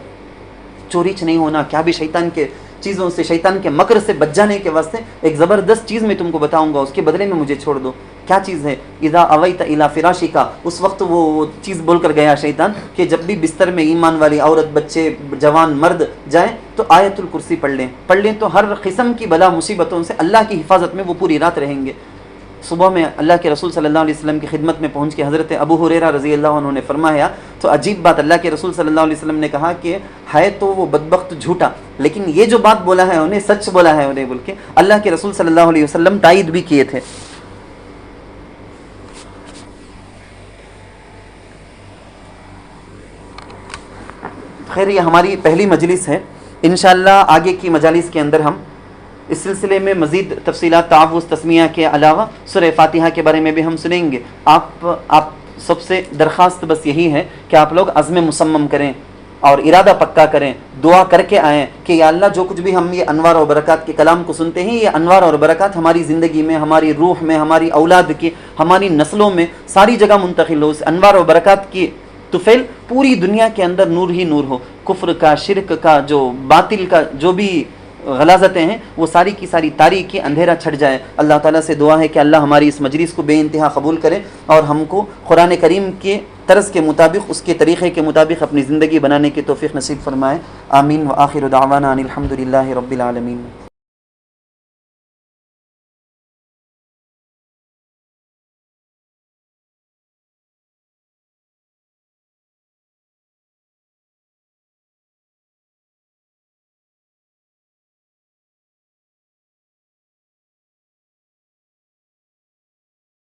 چوری نہیں ہونا، کیا بھی شیطان کے چیزوں سے، شیطان کے مکر سے بچ جانے کے واسطے ایک زبردست چیز میں تم کو بتاؤں گا، اس کے بدلے میں مجھے چھوڑ دو. کیا چیز ہے؟ اذا اویت الی فراشک. اس وقت وہ چیز بول کر گیا شیطان کہ جب بھی بستر میں ایمان والی عورت، بچے، جوان، مرد جائیں تو آیت الکرسی پڑھ لیں تو ہر قسم کی بلا مصیبتوں سے اللہ کی حفاظت میں وہ پوری رات رہیں گے. صبح میں اللہ کے رسول صلی اللہ علیہ وسلم کی خدمت میں پہنچ کے حضرت ابو ہریرہ رضی اللہ عنہ نے فرمایا تو عجیب بات، اللہ کے رسول صلی اللہ علیہ وسلم نے کہا کہ ہے تو وہ بدبخت جھوٹا، لیکن یہ جو بات بولا ہے انہیں سچ بولا ہے انہیں، بول کے اللہ کے رسول صلی اللہ علیہ وسلم تائید بھی کیے تھے. خیر یہ ہماری پہلی مجلس ہے، انشاءاللہ آگے کی مجالس کے اندر ہم اس سلسلے میں مزید تفصیلات تعوذ تسمیہ کے علاوہ سورہ فاتحہ کے بارے میں بھی ہم سنیں گے. آپ سب سے درخواست بس یہی ہے کہ آپ لوگ عزم مصمم کریں اور ارادہ پکا کریں، دعا کر کے آئیں کہ یا اللہ جو کچھ بھی ہم یہ انوار اور برکات کے کلام کو سنتے ہیں، یہ انوار اور برکات ہماری زندگی میں، ہماری روح میں، ہماری اولاد کی، ہماری نسلوں میں ساری جگہ منتقل ہو. اس انوار اور برکات کی طفیل پوری دنیا کے اندر نور ہی نور ہو. کفر کا، شرک کا، جو باطل کا جو بھی غلاظتیں ہیں وہ ساری کی ساری تاریکی اندھیرا چھٹ جائے. اللہ تعالیٰ سے دعا ہے کہ اللہ ہماری اس مجلس کو بے انتہا قبول کرے اور ہم کو قرآن کریم کے طرز کے مطابق، اس کے طریقے کے مطابق اپنی زندگی بنانے کی توفیق نصیب فرمائے. آمین. وآخر دعوانا ان الحمد للہ رب العالمین.